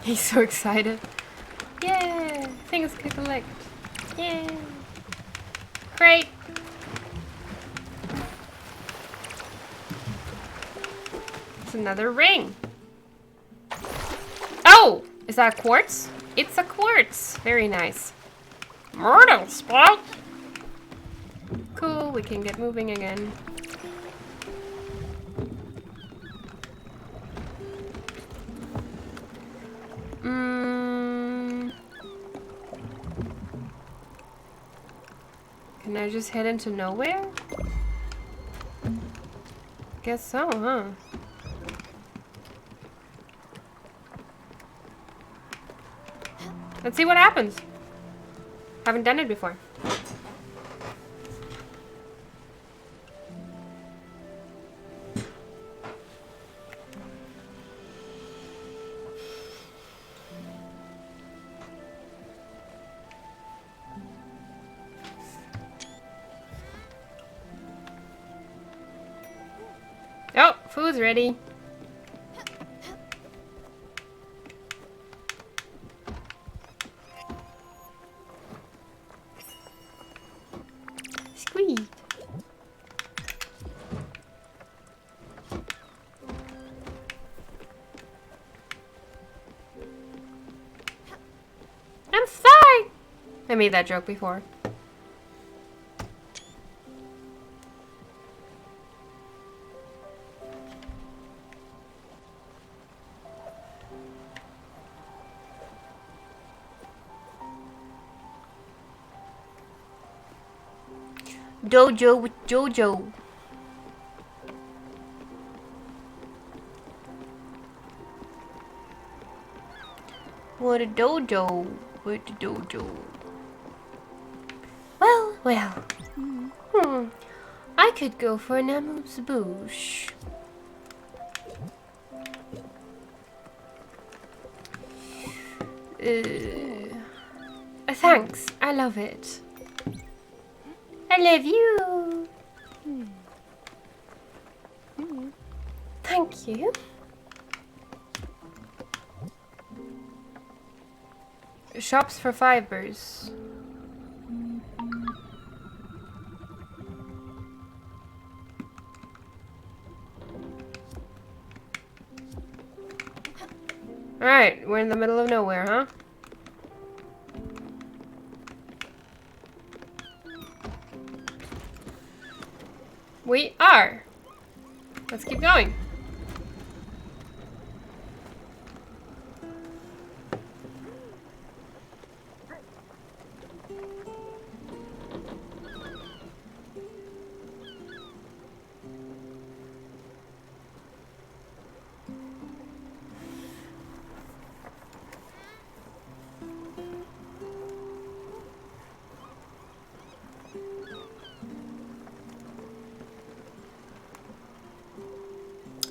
He's so excited. Yeah, things could collect. Yeah. Great. It's another ring. Oh, is that quartz? It's a quartz. Very nice. Morning, Spot. Cool, we can get moving again. Can I just head into nowhere? Guess so, huh? Let's see what happens. Haven't done it before. Oh, food's ready. Squeeze. I'm fine. I made that joke before. Dojo with Jojo. What a dojo with the dojo. Well, well. I could go for an amuse-bouche. Thanks, I love it. I love you. Thank you. Shops for fibers. Alright, we're in the middle of nowhere, huh? We are. Let's keep going.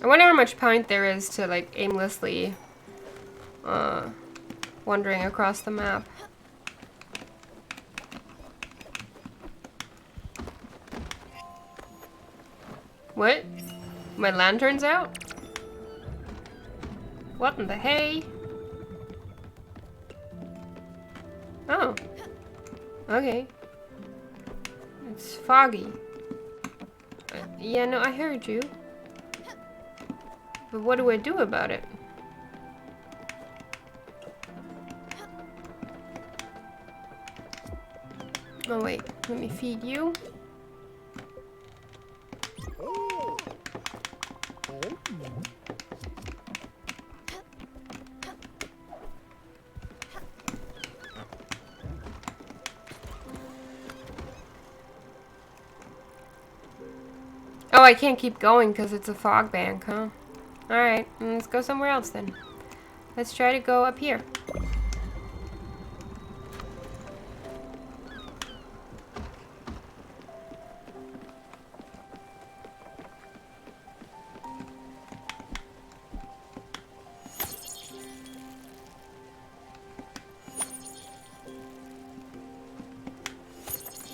I wonder how much point there is to like aimlessly wandering across the map. What? My lantern's out? What in the hay? Oh. Okay. It's foggy. Yeah, no, I heard you. But what do I do about it? Oh wait, let me feed you. Oh, I can't keep going because it's a fog bank, huh? Alright, let's go somewhere else then. Let's try to go up here.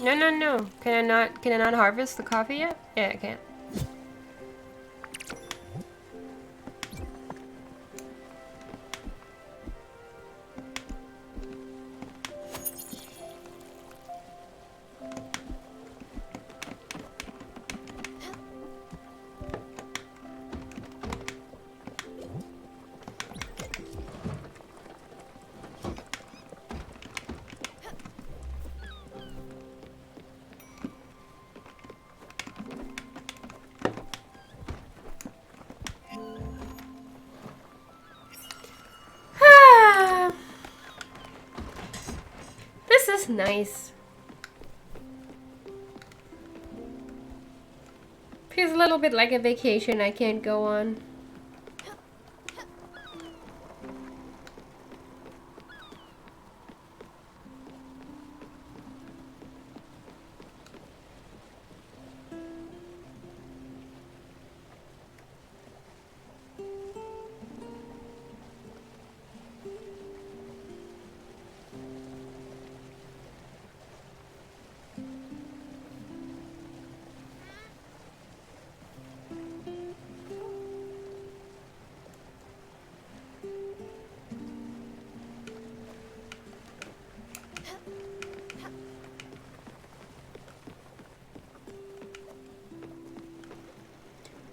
No, no, no. Can I not harvest the coffee yet? Yeah, I can. This is nice. Feels a little bit like a vacation I can't go on.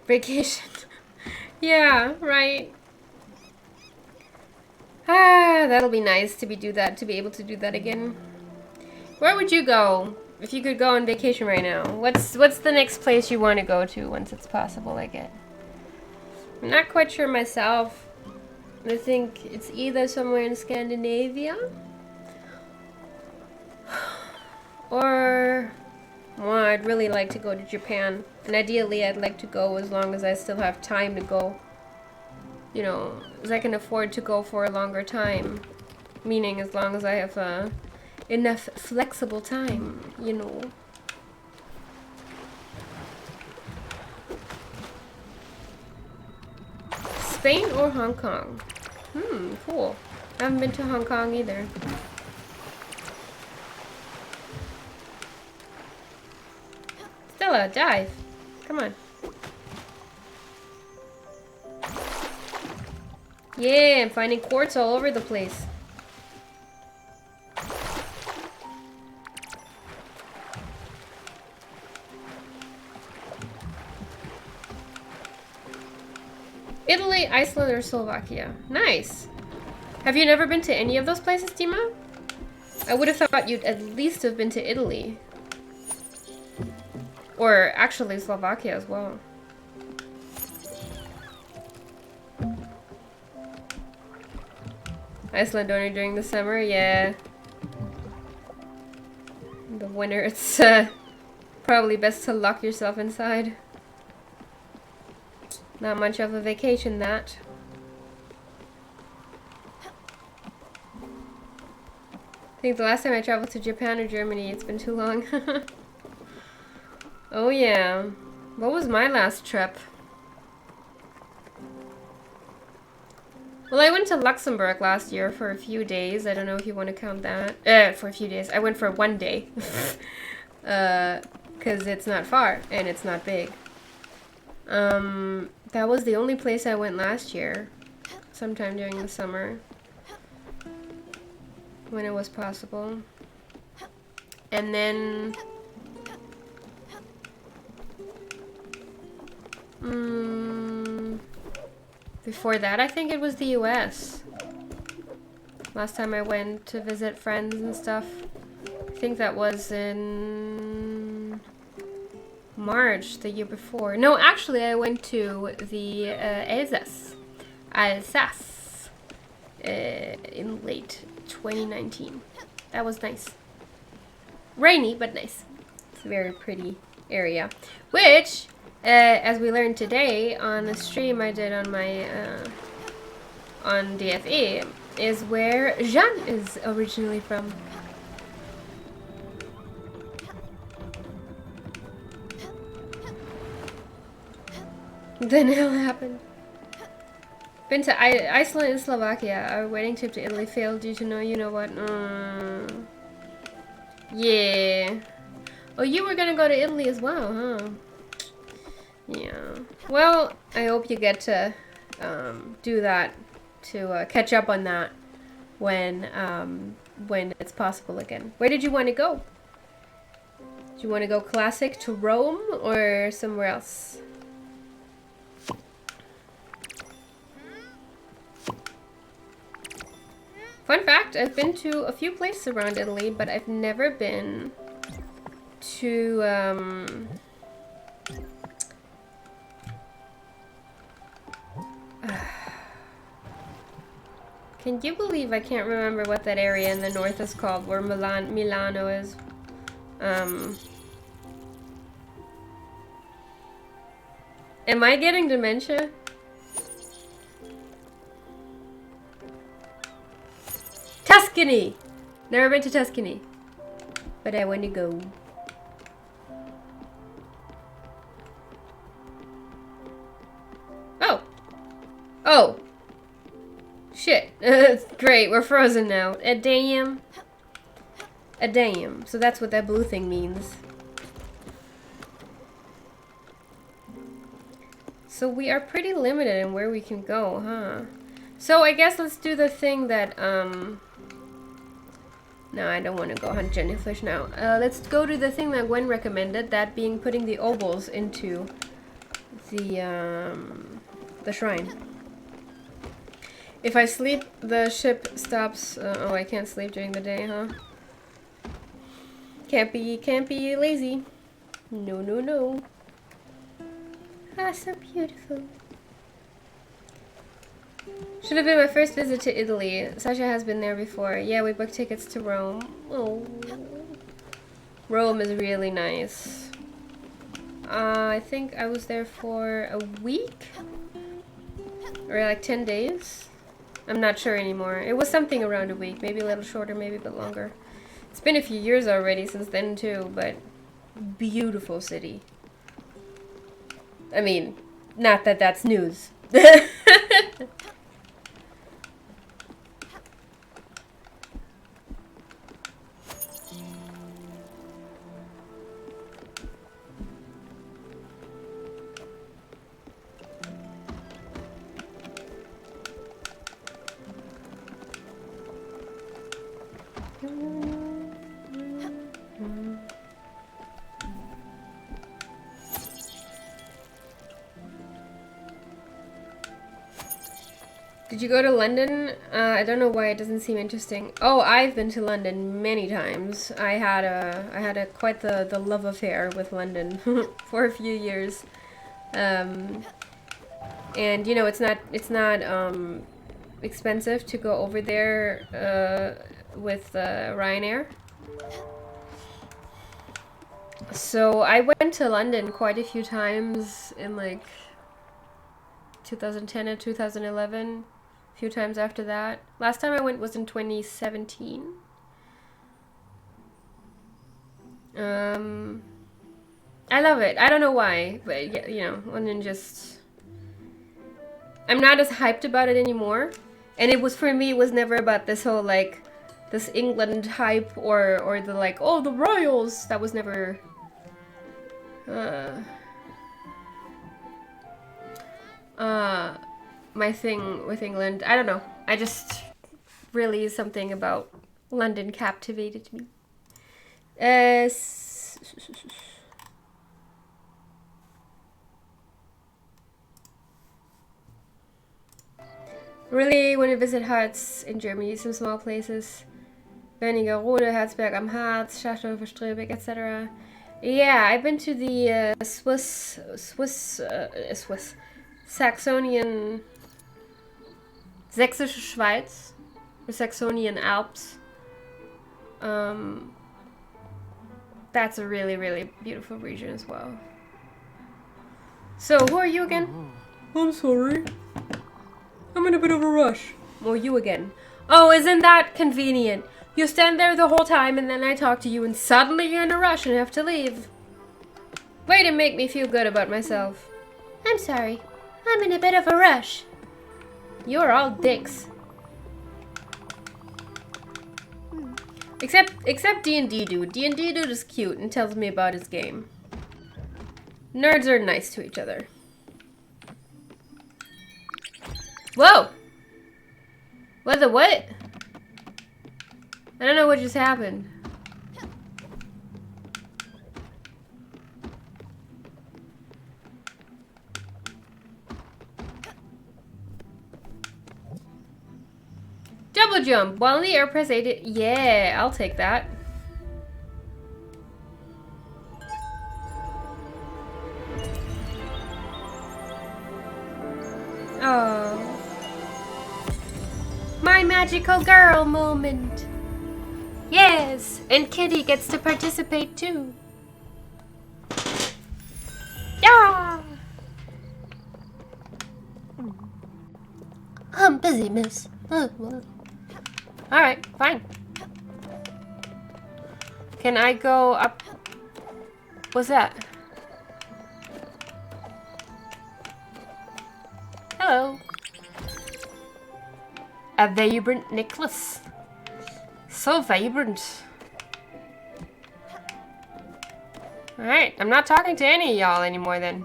Vacation. Yeah, right. Ah, that'll be nice to be able to do that again. Where would you go if you could go on vacation right now? What's the next place you want to go to once it's possible again? I'm not quite sure myself. I think it's either somewhere in Scandinavia or, well, I'd really like to go to Japan. And ideally, I'd like to go as long as I still have time to go. You know, as I can afford to go for a longer time. Meaning as long as I have enough flexible time, you know. Spain or Hong Kong? Cool. I haven't been to Hong Kong either. Stella, dive. Come on. Yeah, I'm finding quartz all over the place. Italy, Iceland, or Slovakia. Nice. Have you never been to any of those places, Dima? I would have thought you'd at least have been to Italy. Or actually Slovakia as well. Iceland only during the summer, yeah. In the winter, it's probably best to lock yourself inside. Not much of a vacation, that. I think the last time I traveled to Japan or Germany, it's been too long. Oh yeah. What was my last trip? Well, I went to Luxembourg last year for a few days. I don't know if you want to count that. For a few days. I went for one day. Because it's not far and it's not big. That was the only place I went last year. Sometime during the summer. when it was possible. And then before that, I think it was the US. Last time I went to visit friends and stuff. I think that was in March the year before. No, actually, I went to the Alsace in late 2019. That was nice. Rainy, but nice. It's a very pretty area. Which, as we learned today on the stream I did on my on DFE, is where Jeanne is originally from. Then hell happened. Been to Iceland and Slovakia. Our wedding trip to Italy failed due to you know what. Yeah. Oh, you were gonna go to Italy as well, huh? Yeah. Well, I hope you get to do that, to catch up on that when it's possible again. Where did you want to go? Do you want to go classic to Rome or somewhere else? Fun fact, I've been to a few places around Italy, but I've never been to, can you believe I can't remember what that area in the north is called, where Milano is? Am I getting dementia? Tuscany! Never been to Tuscany. But I want to go. Oh! Oh! Shit. Great, we're frozen now. A damn. A damn. So that's what that blue thing means. So we are pretty limited in where we can go, huh? So I guess let's do the thing that, no, I don't want to go hunt jellyfish now. Let's go to the thing that Gwen recommended, that being putting the obols into the shrine. If I sleep, the ship stops. Oh, I can't sleep during the day, huh? Can't be lazy. No, no, no. Ah, so beautiful. Should have been my first visit to Italy. Sasha has been there before. Yeah, we booked tickets to Rome. Oh, Rome is really nice. I think I was there for a week? Or like 10 days? I'm not sure anymore. It was something around a week. Maybe a little shorter, maybe a bit longer. It's been a few years already since then too, but beautiful city. I mean, not that that's news. Did you go to London? I don't know why it doesn't seem interesting. Oh, I've been to London many times. I had a quite the love affair with London for a few years. And you know, it's not expensive to go over there with Ryanair. So I went to London quite a few times in like 2010 and 2011. A few times after that. Last time I went was in 2017. I love it. I don't know why, but yeah, you know, London just... I'm not as hyped about it anymore. And it was, for me, it was never about this whole, like, this England hype or the, like, oh, the royals. That was never... my thing with England. I don't know. I just really something about London captivated me. Really want to visit huts in Germany, some small places. Wernigerode, Herzberg am Harz, Schachtel, Verstrebig, etc. Yeah, I've been to the Swiss Saxonian, Sächsische Schweiz, the Saxonian Alps. That's a really, really beautiful region as well. So, who are you again? I'm sorry. I'm in a bit of a rush. Or you again. Oh, isn't that convenient? You stand there the whole time and then I talk to you and suddenly you're in a rush and have to leave. Way to make me feel good about myself. I'm sorry. I'm in a bit of a rush. You're all dicks. Except D&D dude. D&D dude is cute and tells me about his game. Nerds are nice to each other. Whoa! What the what? I don't know what just happened. Double jump while in the air, press A to... Yeah, I'll take that. Oh. My magical girl moment. Yes, and Kitty gets to participate too. Yeah. I'm busy, miss. Alright, fine. Can I go up? What's that? Hello. A vibrant necklace. So vibrant. Alright, I'm not talking to any of y'all anymore then.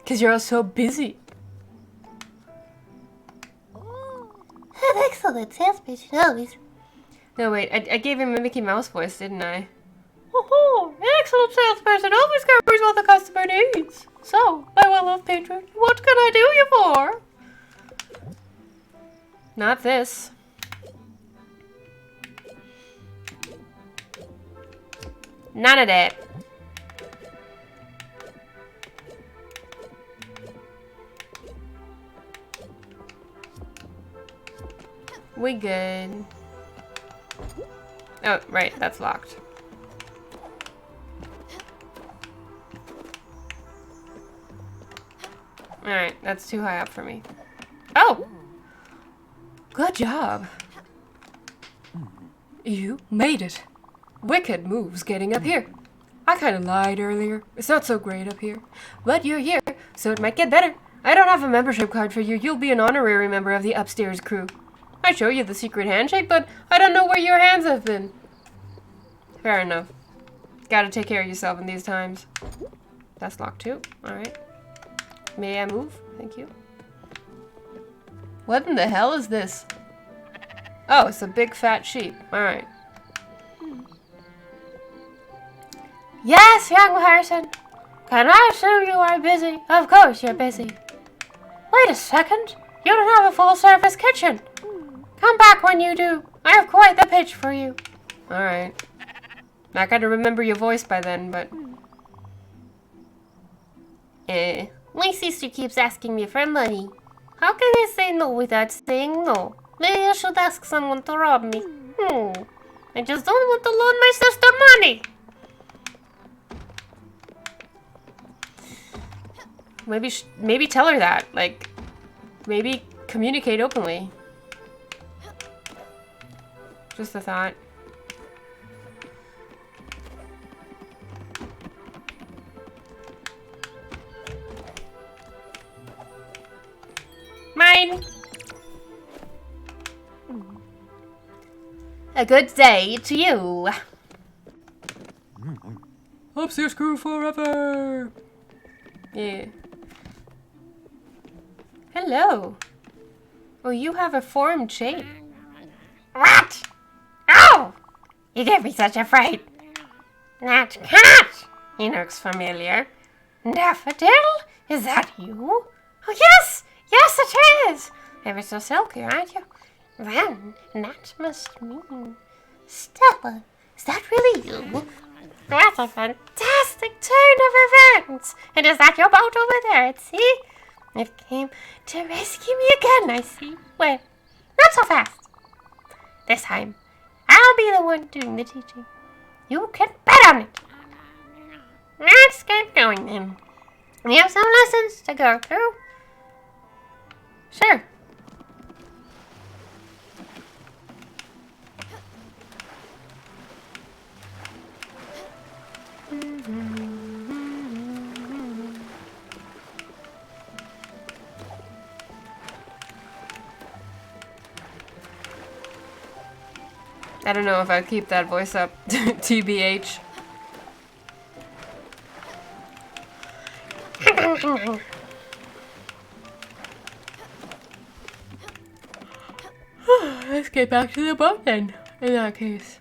'Cause you're all so busy. Excellent salesperson, always. No, wait, I gave him a Mickey Mouse voice, didn't I? Oh, an excellent salesperson always covers what the customer needs. So, my well-loved patron, what can I do you for? Not this. None of that. We good. Oh, right, that's locked. Alright, that's too high up for me. Oh! Good job. You made it. Wicked moves getting up here. I kind of lied earlier. It's not so great up here. But you're here, so it might get better. I don't have a membership card for you. You'll be an honorary member of the upstairs crew. I show you the secret handshake, but I don't know where your hands have been. Fair enough. Gotta take care of yourself in these times. That's locked too. Alright. May I move? Thank you. What in the hell is this? Oh, it's a big fat sheep. Alright. Yes, young person. Can I assume you are busy? Of course you're busy. Wait a second. You don't have a full-service kitchen. Come back when you do. I have quite the pitch for you. Alright. Not gonna remember your voice by then, but... My sister keeps asking me for money. How can I say no without saying no? Maybe I should ask someone to rob me. I just don't want to loan my sister money. Maybe tell her that. Like, maybe communicate openly. Just a thought. Mine. A good day to you. Upstairs crew forever! Yeah. Hello. Oh, you have a formed shape. What? Oh! You gave me such a fright. That cat! He looks familiar. Daffodil? Is that you? Oh, yes! Yes, it is! Ever so silky, aren't you? Then, that must mean... Stella, is that really you? What a fantastic turn of events! And is that your boat over there at sea? It came to rescue me again, I see. Well, not so fast. This time, I'll be the one doing the teaching. You can bet on it. Let's get going then. We have some lessons to go through. Sure. I don't know if I'll keep that voice up. TBH. Let's get back to the boat then, in that case.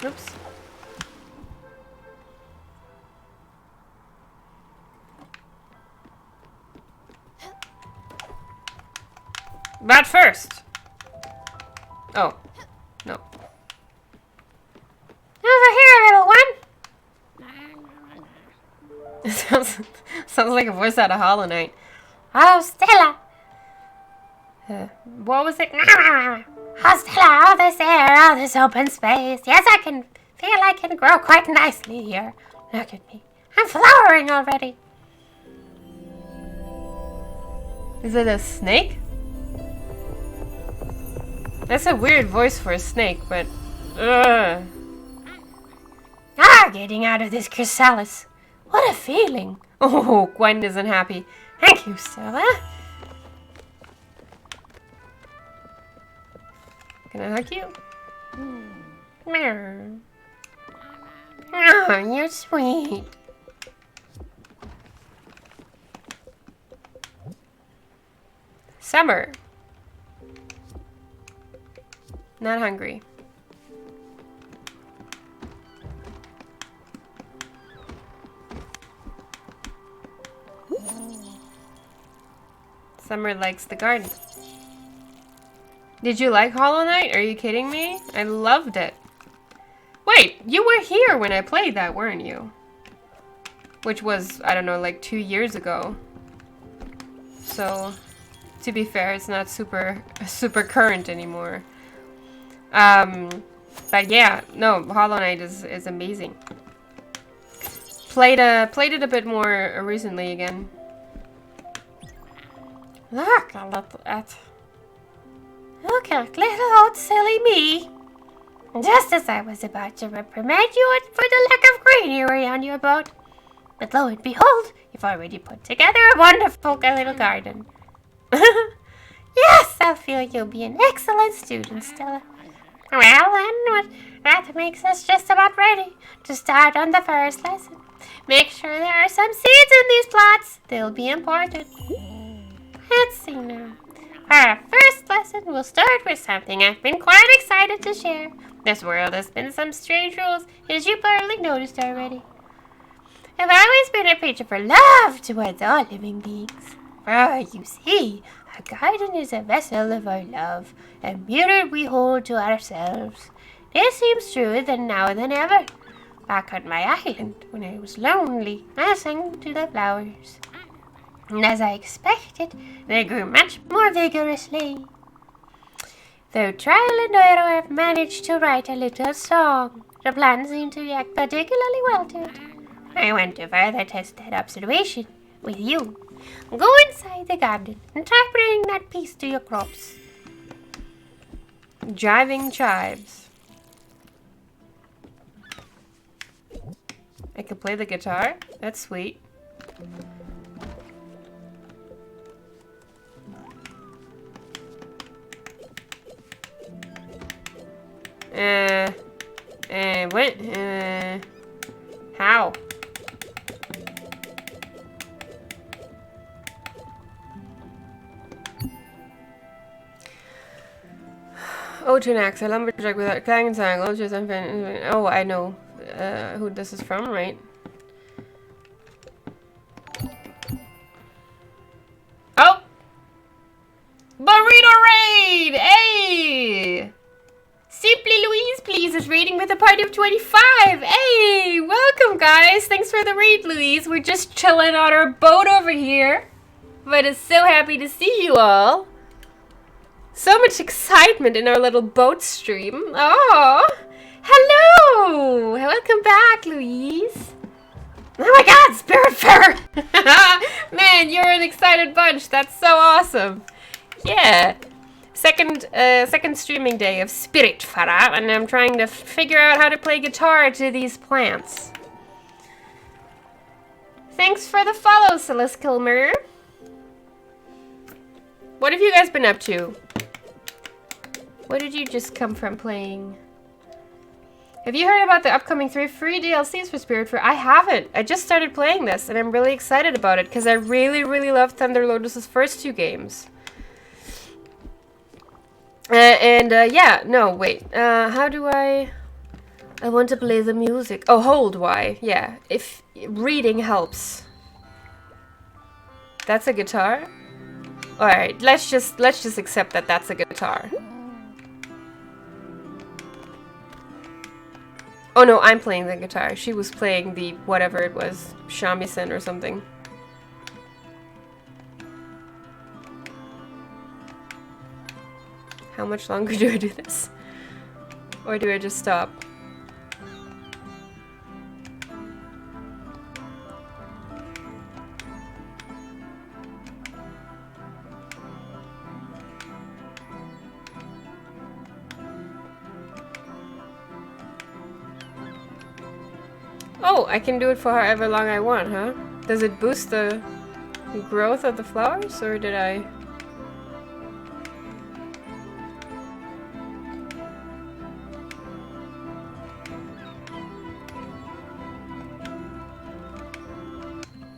Oops. But first. Oh, no. Over here, little one. It sounds like a voice out of Hollow Knight. Oh, Stella. What was it? Oh, Stella, all this air, all this open space. Yes, I can feel I can grow quite nicely here. Look at me. I'm flowering already. Is it a snake? That's a weird voice for a snake, but... Getting out of this chrysalis. What a feeling. Oh, Gwen isn't happy. Thank you, Stella. Can I hug you? Meow. Oh, you're sweet. Summer. Not hungry. Summer likes the garden. Did you like Hollow Knight? Are you kidding me? I loved it. Wait, you were here when I played that, weren't you? Which was, I don't know, like 2 years ago. So, to be fair, it's not super current anymore. But yeah, no, Hollow Knight is amazing. Played it a bit more recently again. Look at little old silly me. Just as I was about to reprimand you for the lack of greenery on your boat. But lo and behold, you've already put together a wonderful little garden. Yes, I feel you'll be an excellent student, Stella. Well then, that makes us just about ready to start on the first lesson. Make sure there are some seeds in these plots. They'll be important. Let's see now. For our first lesson, we'll start with something I've been quite excited to share. This world has been some strange rules, as you probably noticed already. I've always been a preacher for love towards all living beings. For you see, a garden is a vessel of our love, a mirror we hold to ourselves. This seems truer than now than ever. Back on my island, when I was lonely, I sang to the flowers. And as I expected, they grew much more vigorously. Though trial and error, I've managed to write a little song. The plant seemed to react particularly well to it. I want to further test that observation with you. Go inside the garden and try bringing that piece to your crops. Jiving chives. I can play the guitar? That's sweet. What? How? Oh, to an axe, a lumberjack without clang and tangle, just oh, I know who this is from, right? Oh! Burrito raid! Hey! Simply Louise, please, is raiding with a party of 25. Hey! Welcome, guys! Thanks for the raid, Louise. We're just chilling on our boat over here. But it's so happy to see you all. So much excitement in our little boat stream. Oh! Hello! Welcome back, Louise. Oh my god, Spiritfarer! Man, you're an excited bunch. That's so awesome. Yeah. Second streaming day of Spiritfarer, and I'm trying to figure out how to play guitar to these plants. Thanks for the follow, Celeste Kilmer. What have you guys been up to? What did you just come from playing? Have you heard about the upcoming 3 free DLCs for Spiritfarer? I haven't. I just started playing this, and I'm really excited about it, because I really, really love Thunder Lotus's first 2 games. Yeah, no, wait. How do I want to play the music. Oh, hold Y. Yeah, if reading helps. That's a guitar? Alright, let's just accept that that's a guitar. Oh no, I'm playing the guitar. She was playing the whatever it was, shamisen or something. How much longer do I do this? Or do I just stop? Oh, I can do it for however long I want, huh? Does it boost the growth of the flowers, or did I...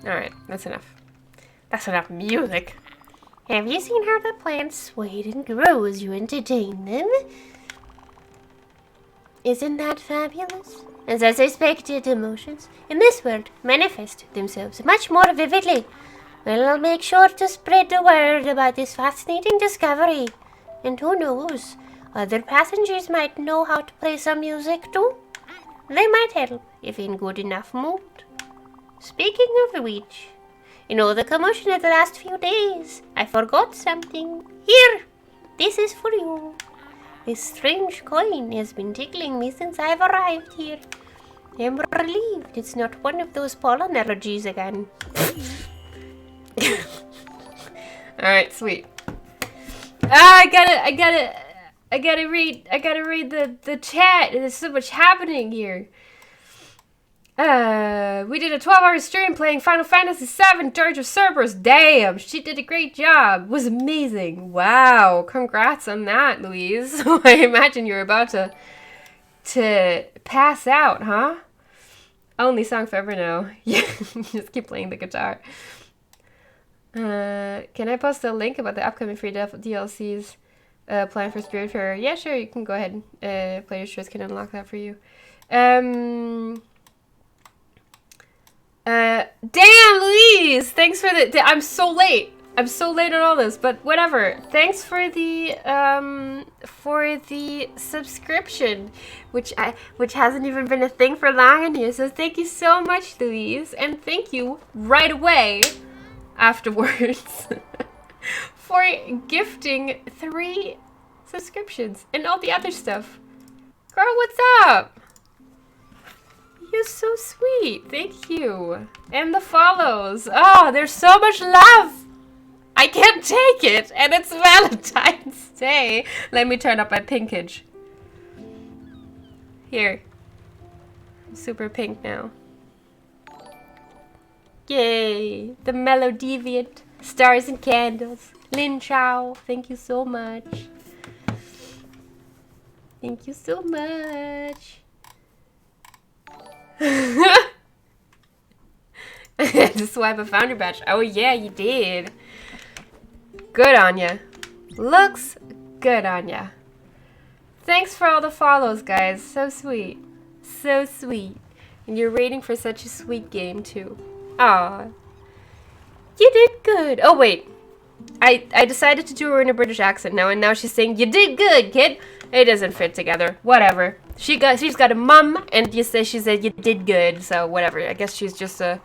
Alright, that's enough. That's enough music. Have you seen how the plants sway and grow as you entertain them? Isn't that fabulous? As I suspected, emotions in this world manifest themselves much more vividly. Well, I'll make sure to spread the word about this fascinating discovery. And who knows, other passengers might know how to play some music too. They might help, if in good enough mood. Speaking of which, in all the commotion of the last few days, I forgot something. Here, this is for you. This strange coin has been tickling me since I've arrived here. I'm relieved it's not one of those pollen allergies again. Alright, sweet. I gotta read the chat. There's so much happening here. We did a 12-hour stream playing Final Fantasy VII Dirge of Cerberus. Damn, she did a great job. It was amazing. Wow, congrats on that, Louise. I imagine you're about to pass out, huh? Only song forever now. Yeah, just keep playing the guitar. Can I post a link about the upcoming free DLCs planned for Spiritfarer? Yeah, sure, you can go ahead. Player shows can unlock that for you. Damn, Louise! Thanks for the... I'm so late. I'm so late on all this, but whatever. Thanks for the subscription, which hasn't even been a thing for long in here. So thank you so much, Louise, and thank you right away afterwards for gifting 3 subscriptions and all the other stuff. Girl, what's up? You're so sweet. Thank you. And the follows. Oh, there's so much love. I can't take it. And it's Valentine's Day. Let me turn up my pinkage. Here. I'm super pink now. Yay. The Mellow Deviant. Stars and Candles. Lin Chao. Thank you so much. Thank you so much. I had to swipe a founder badge. Oh yeah, you did. Good on ya. Looks good on ya. Thanks for all the follows, guys. So sweet. So sweet. And you're rating for such a sweet game, too. Aw. You did good. Oh, wait. I decided to do her in a British accent now, and now she's saying, you did good, kid. It doesn't fit together. Whatever. She's got a mum, and she said you did good, so whatever. I guess she's just a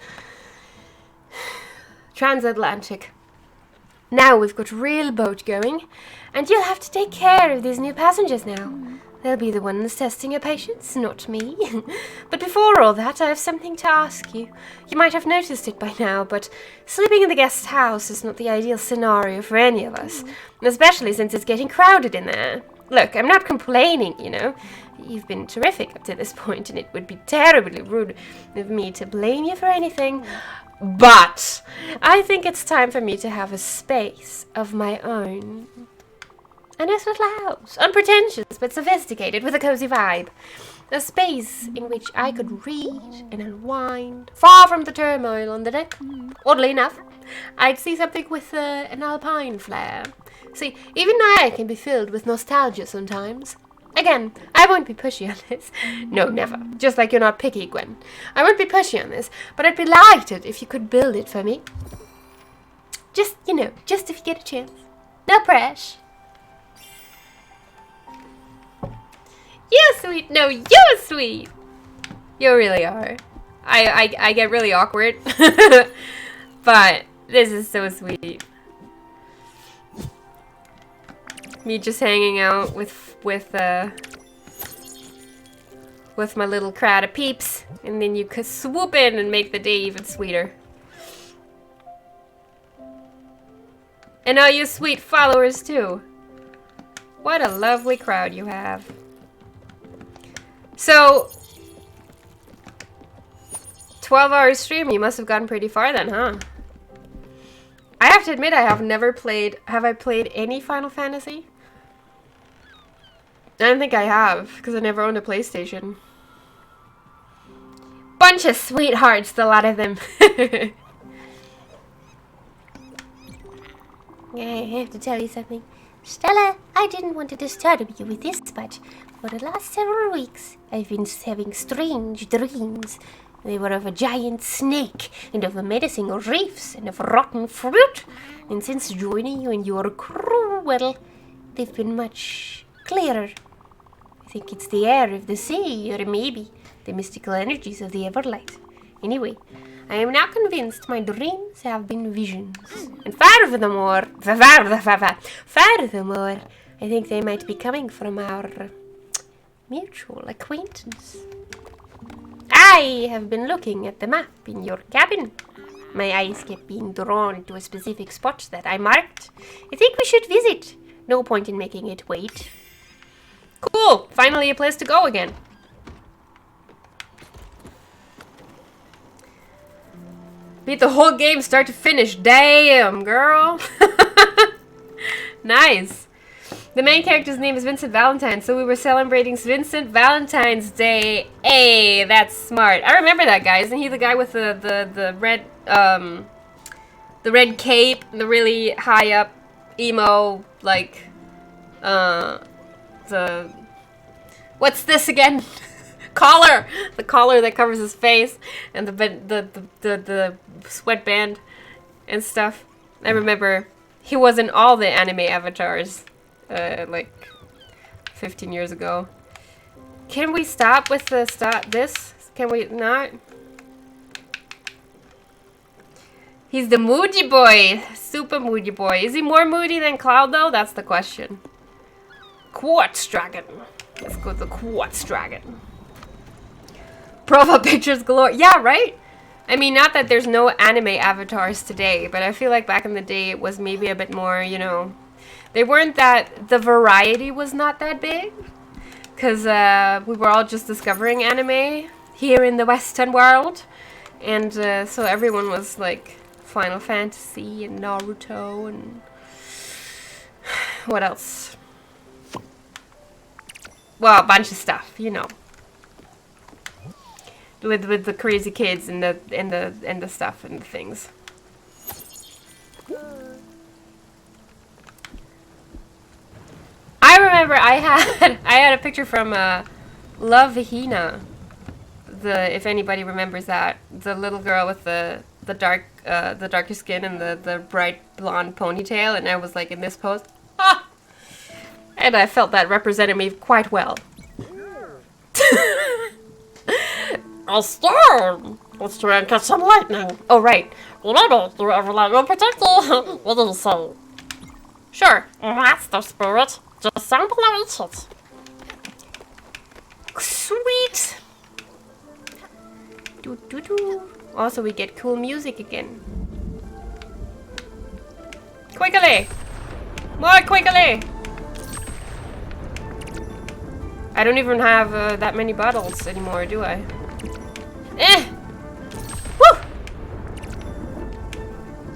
transatlantic. Now we've got real boat going, and you'll have to take care of these new passengers now. They'll be the ones testing your patience, not me. But before all that, I have something to ask you. You might have noticed it by now, but sleeping in the guest house is not the ideal scenario for any of us, especially since it's getting crowded in there. Look, I'm not complaining, you know. You've been terrific up to this point, and it would be terribly rude of me to blame you for anything. But I think it's time for me to have a space of my own. A nice little house, unpretentious but sophisticated with a cozy vibe. A space in which I could read and unwind, far from the turmoil on the deck. Oddly enough, I'd see something with an alpine flair. See, even I can be filled with nostalgia sometimes. Again, I won't be pushy on this. No, never. Just like you're not picky, Gwen. I won't be pushy on this, but I'd be delighted if you could build it for me. Just, you know, just if you get a chance. No pressure. You're sweet. No, you're sweet. You really are. I get really awkward. But this is so sweet. Me just hanging out with my little crowd of peeps, and then you could swoop in and make the day even sweeter. And all you sweet followers too. What a lovely crowd you have. So 12-hour stream, you must have gotten pretty far then, huh? I have to admit I have never played. Have I played any Final Fantasy? I don't think I have, because I never owned a PlayStation. Bunch of sweethearts, the lot of them. I have to tell you something. Stella, I didn't want to disturb you with this, but for the last several weeks, I've been having strange dreams. They were of a giant snake, and of menacing reefs, and of rotten fruit. And since joining you and your crew, well, they've been much clearer. I think it's the air of the sea, or maybe the mystical energies of the Everlight. Anyway, I am now convinced my dreams have been visions. And furthermore, I think they might be coming from our mutual acquaintance. I have been looking at the map in your cabin. My eyes kept being drawn to a specific spot that I marked. I think we should visit. No point in making it wait. Cool! Finally a place to go again. Beat the whole game start to finish. Damn, girl. Nice. The main character's name is Vincent Valentine, so we were celebrating Vincent Valentine's Day. Hey, that's smart. I remember that guy. Isn't he the guy with the red cape, the really high up emo, like what's this again? Collar. The collar that covers his face, and the sweatband and stuff. I remember he was in all the anime avatars. Like 15 years ago. Can we stop with the this? Can we not? He's the moody boy. Super moody boy. Is he more moody than Cloud though? That's the question. Quartz dragon. Let's go to the quartz dragon. Profile pictures galore. Yeah, right? I mean, not that there's no anime avatars today, but I feel like back in the day it was maybe a bit more, you know, they weren't that, the variety was not that big, because we were all just discovering anime here in the Western world, and so everyone was like Final Fantasy and Naruto and what else? well, a bunch of stuff, you know. With the crazy kids and the stuff and the things. I remember I had a picture from Love Vahina. If anybody remembers that, the little girl with the darker skin and the bright blonde ponytail, and I was like in this pose. Ah! And I felt that represented me quite well. A storm! Let's try and catch some lightning. Oh, right. Remember, the Everlight will protect you. What did you say? Sure. That's the spirit. Just sample and eat it. Sweet. Do, do, do. Also, we get cool music again. Quickly! More quickly! I don't even have that many bottles anymore, do I? Eh! Woo!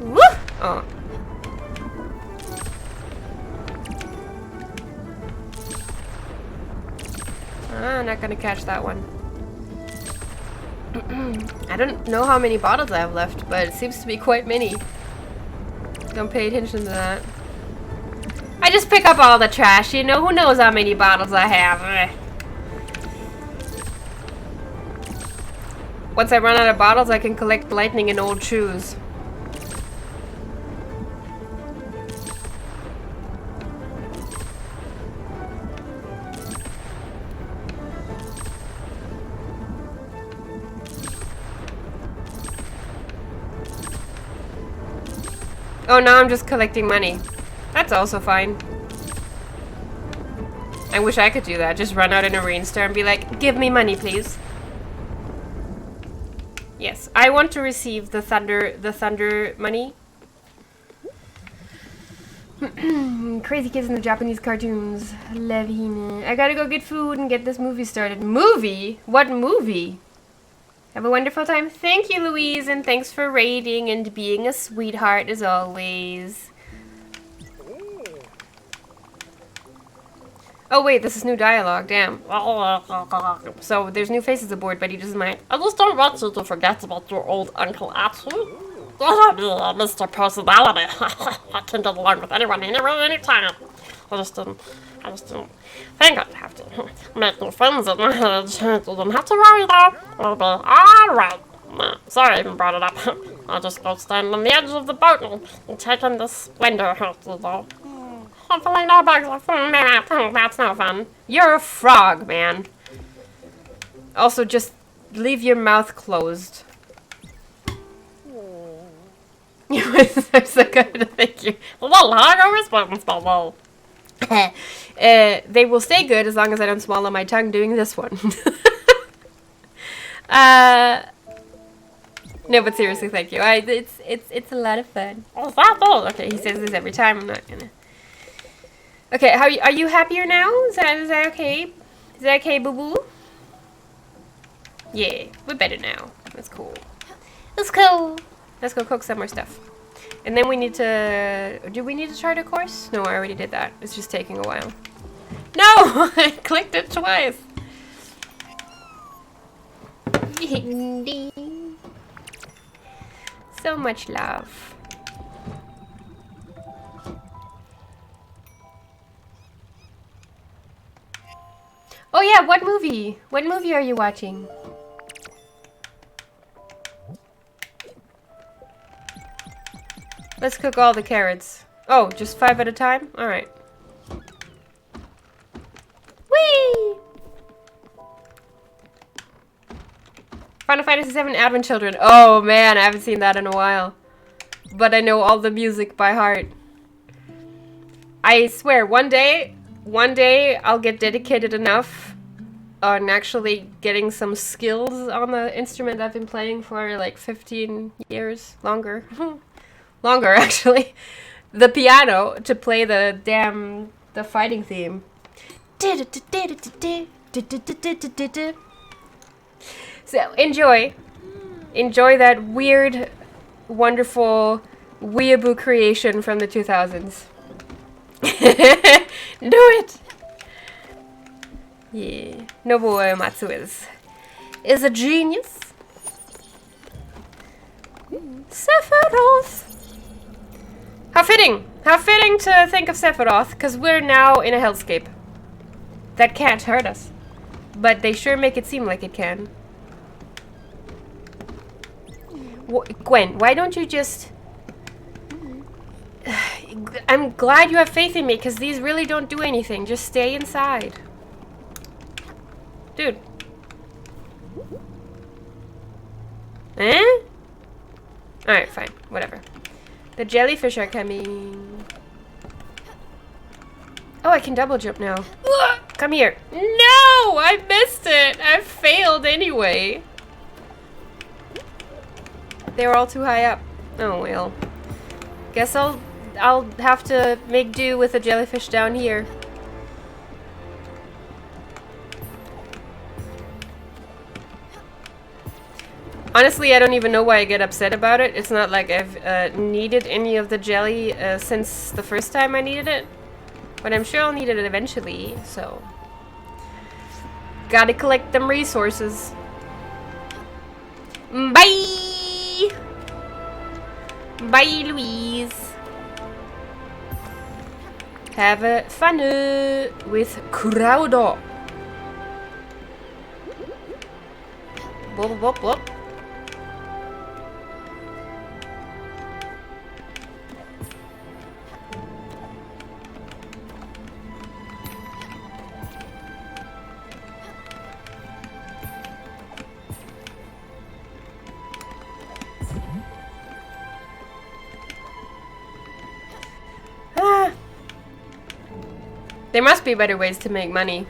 Woo! Oh. I'm not gonna catch that one. I don't know how many bottles I have left, but it seems to be quite many. Don't pay attention to that. I just pick up all the trash, you know? Who knows how many bottles I have? Once I run out of bottles, I can collect lightning and old shoes. Oh, now I'm just collecting money. That's also fine. I wish I could do that. Just run out in a rainstorm and be like, give me money, please. Yes, I want to receive the thunder money. Crazy kids in the Japanese cartoons. Levine. I gotta go get food and get this movie started. Movie? What movie? Have a wonderful time. Thank you, Louise, and thanks for raiding and being a sweetheart as always. Oh wait, this is new dialogue, damn. So there's new faces aboard, but he doesn't mind. I just don't want you to forget about your old Uncle Atsu. Mr. Personality. I can get along with anyone, anywhere, anytime. I just didn't think I'd have to make new friends in my head. You don't have to worry though. It'll be alright. Sorry I even brought it up. I'll just go stand on the edge of the boat and take in the splendor, you know. Hopefully no bugs will fall. That's no fun. You're a frog, man. Also, just leave your mouth closed. You're so good. Thank you. Well, I go responsible. They will stay good as long as I don't swallow my tongue doing this one. No, but seriously, thank you. It's a lot of fun. Oh, that's all. Okay, he says this every time. I'm not gonna. Okay, are you happier now? Is that okay? Is that okay, boo boo? Yeah, we're better now. That's cool. That's cool. Let's go cook some more stuff. And then we need to... Do we need to chart a course? No, I already did that. It's just taking a while. No! I clicked it twice. So much love. Oh yeah, what movie? What movie are you watching? Let's cook all the carrots. Oh, just 5 at a time? Alright. Whee! Final Fantasy VII Advent Children. Oh man, I haven't seen that in a while. But I know all the music by heart. I swear, one day I'll get dedicated enough on actually getting some skills on the instrument I've been playing for like 15 years. Longer. Longer, actually. The piano to play the fighting theme. So, enjoy. Enjoy that weird, wonderful weeaboo creation from the 2000s. Do it! Yeah, Nobuo Uematsu is a genius. Sephiroth! How fitting! How fitting to think of Sephiroth, because we're now in a hellscape. That can't hurt us. But they sure make it seem like it can. Gwen, why don't you just... I'm glad you have faith in me, because these really don't do anything. Just stay inside. Dude. Eh? Alright, fine. Whatever. The jellyfish are coming. Oh, I can double jump now. Come here. No! I missed it! I failed anyway. They were all too high up. Oh, well. Guess I'll have to make do with the jellyfish down here. Honestly, I don't even know why I get upset about it. It's not like I've needed any of the jelly since the first time I needed it. But I'm sure I'll need it eventually, so... Gotta collect them resources. Bye! Bye, Louise. Have fun with Crowder. Whoop, whoop, whoop. There must be better ways to make money.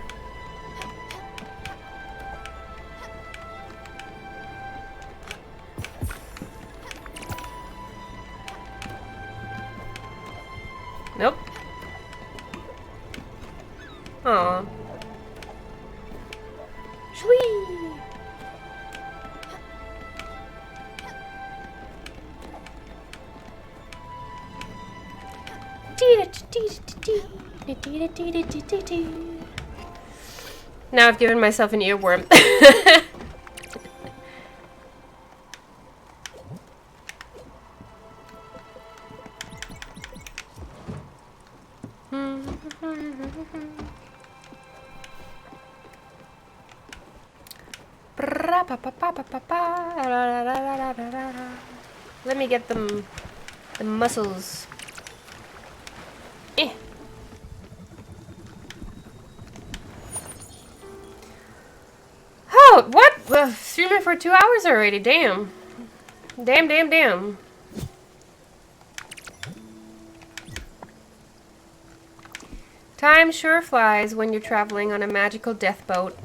Nope. Aw. Shwee! Now I've given myself an earworm. Let me get the muscles. Eh. Oh, what? Streaming for 2 hours already. Damn. Damn, damn, damn. Time sure flies when you're traveling on a magical death boat.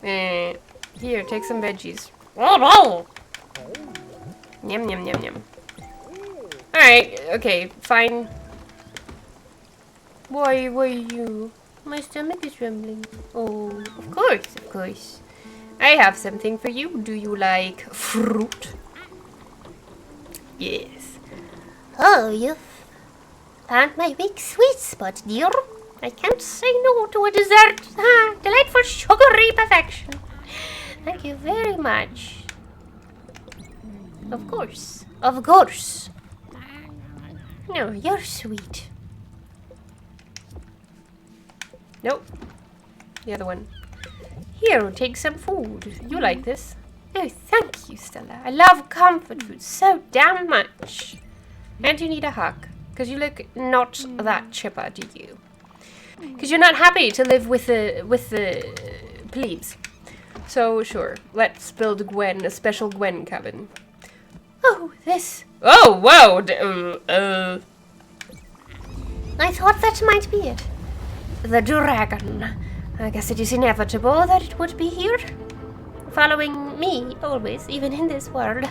Eh. Here, take some veggies. Oh, no! Yum, yum, yum, yum. Alright, okay, fine. Why you? My stomach is rumbling. Oh, of course, of course. I have something for you. Do you like fruit? Yes. Oh, you've found my weak sweet spot, dear. I can't say no to a dessert. Ah, delightful sugary perfection. Thank you very much. Of course. Of course. No, you're sweet. Nope. The other one. Here, take some food. You like this? Oh, thank you, Stella. I love comfort food so damn much. And you need a hug. Because you look not that chipper, do you? Because you're not happy to live with the plebes. So, sure. Let's build Gwen, a special Gwen cabin. Oh, this. Oh, whoa! I thought that might be it. The dragon. I guess it is inevitable that it would be here. Following me, always, even in this world.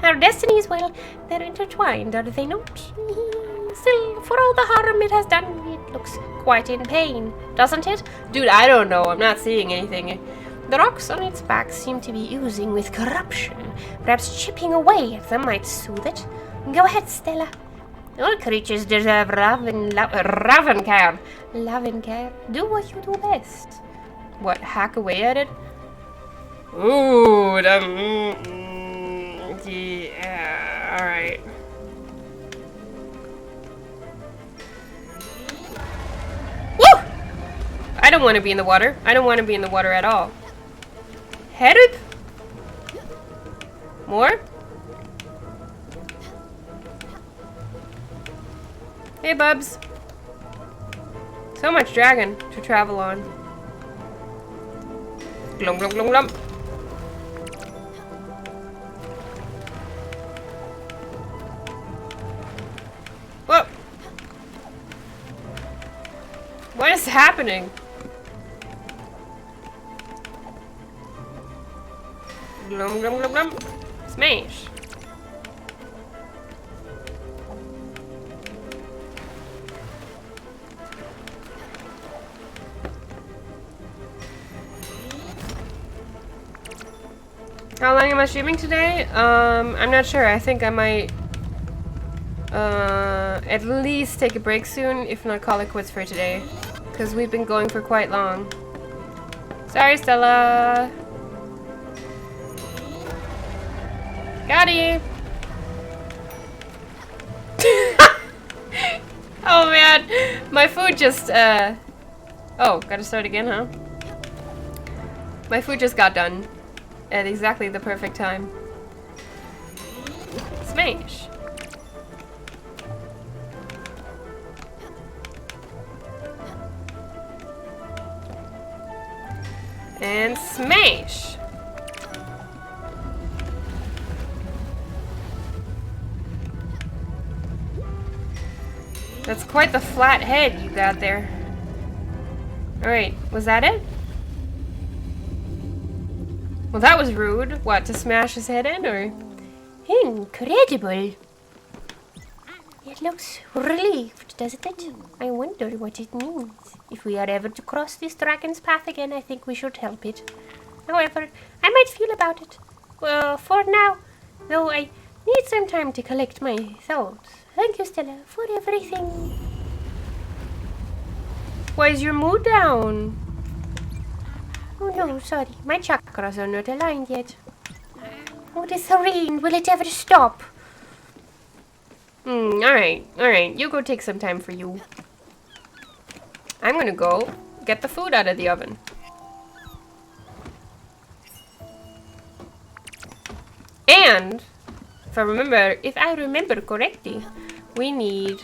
Our destinies, well, they're intertwined, are they not? Still, for all the harm it has done, it looks quite in pain, doesn't it? Dude, I don't know. I'm not seeing anything. The rocks on its back seem to be oozing with corruption. Perhaps chipping away at them might soothe it. Go ahead, Stella. All creatures deserve love and care. loving care. Do what you do best. What, hack away at it? Ooh, yeah, alright. Woo! I don't want to be in the water. I don't want to be in the water at all. Help! More? Hey, bubs. So much dragon to travel on. Glum glum glum glum. Whoa! What is happening? Glum glum glum glum. Smash. How long am I streaming today? I'm not sure. I think I might at least take a break soon, if not call it quits for today. Because we've been going for quite long. Sorry, Stella. Got you. Oh man, my food just oh, gotta start again, huh? My food just got done at exactly the perfect time. Smash. And smash. That's quite the flat head you got there. Alright, was that it? Well, that was rude. What, to smash his head in, or? Incredible. It looks relieved, doesn't it? I wonder what it means. If we are ever to cross this dragon's path again, I think we should help it. However, I might feel about it. Well, for now, though I need some time to collect my thoughts. Thank you, Stella, for everything. Why is your mood down? Oh no, sorry. My chakras are not aligned yet. Oh, this rain, will it ever stop? Alright. You go take some time for you. I'm gonna go get the food out of the oven. And, if I remember correctly, we need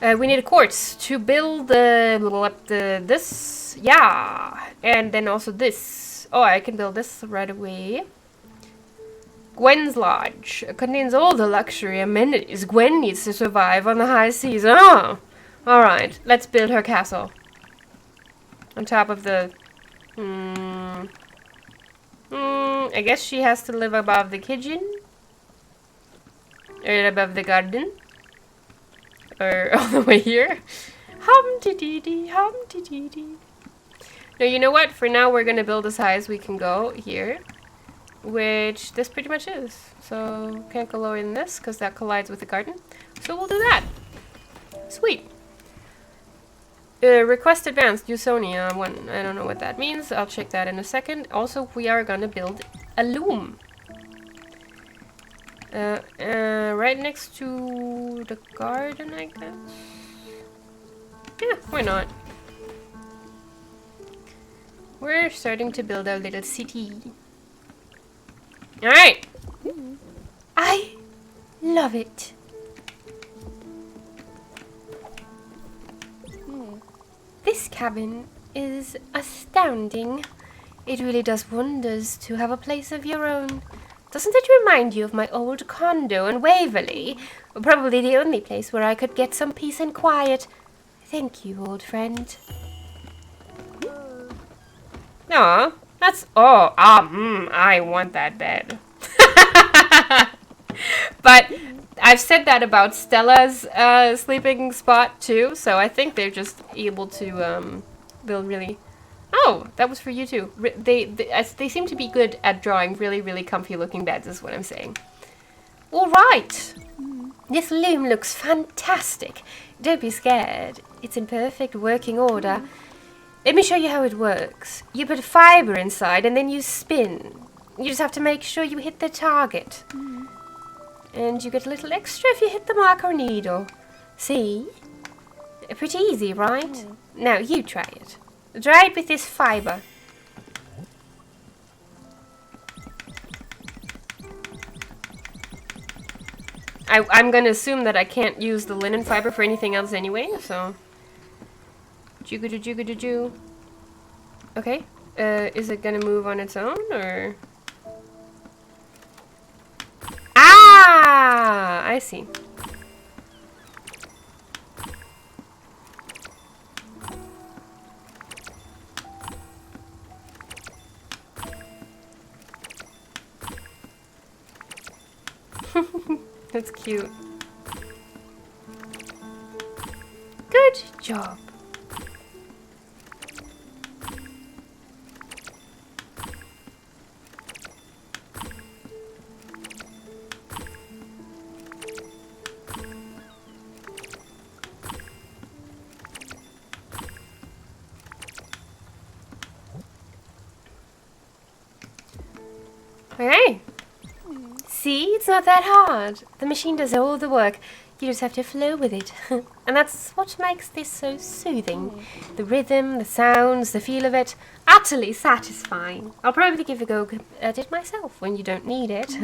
a quartz to build this. Yeah, and then also this. Oh, I can build this right away. Gwen's Lodge contains all the luxury amenities Gwen needs to survive on the high seas. Oh, all right. Let's build her castle on top of the. I guess she has to live above the kitchen, or above the garden. Or all the way here. Hum-de-dee-dee, hum-de-dee-dee. No, you know what? For now, we're going to build as high as we can go here. Which this pretty much is. So, can't go lower than this, because that collides with the garden. So we'll do that. Sweet. Request advanced, Usonia 1. I don't know what that means. I'll check that in a second. Also, we are going to build a loom. Right next to the garden, I guess. Yeah, why not? We're starting to build our little city. Alright! I love it. This cabin is astounding. It really does wonders to have a place of your own. Doesn't it remind you of my old condo in Waverley? Probably the only place where I could get some peace and quiet. Thank you, old friend. Aw, that's... I want that bed. But I've said that about Stella's sleeping spot too, so I think they're just able to build really... Oh, that was for you too. They seem to be good at drawing really, really comfy looking beds, is what I'm saying. All right. This loom looks fantastic. Don't be scared. it's in perfect working order. Let me show you how it works. You put fiber inside and then you spin. You just have to make sure you hit the target. And you get a little extra if you hit the marker needle. See? Pretty easy, right? Now you try it. Try it with this fiber. I'm gonna assume that I can't use the linen fiber for anything else anyway, so... Jigga-da-jigga-da-joo. Okay. Is it gonna move on its own, or...? Ah! I see. That's cute. Good job. Okay. See, it's not that hard. The machine does all the work. You just have to flow with it. And that's what makes this so soothing. The rhythm, the sounds, the feel of it. Utterly satisfying. I'll probably give a go at it myself when you don't need it.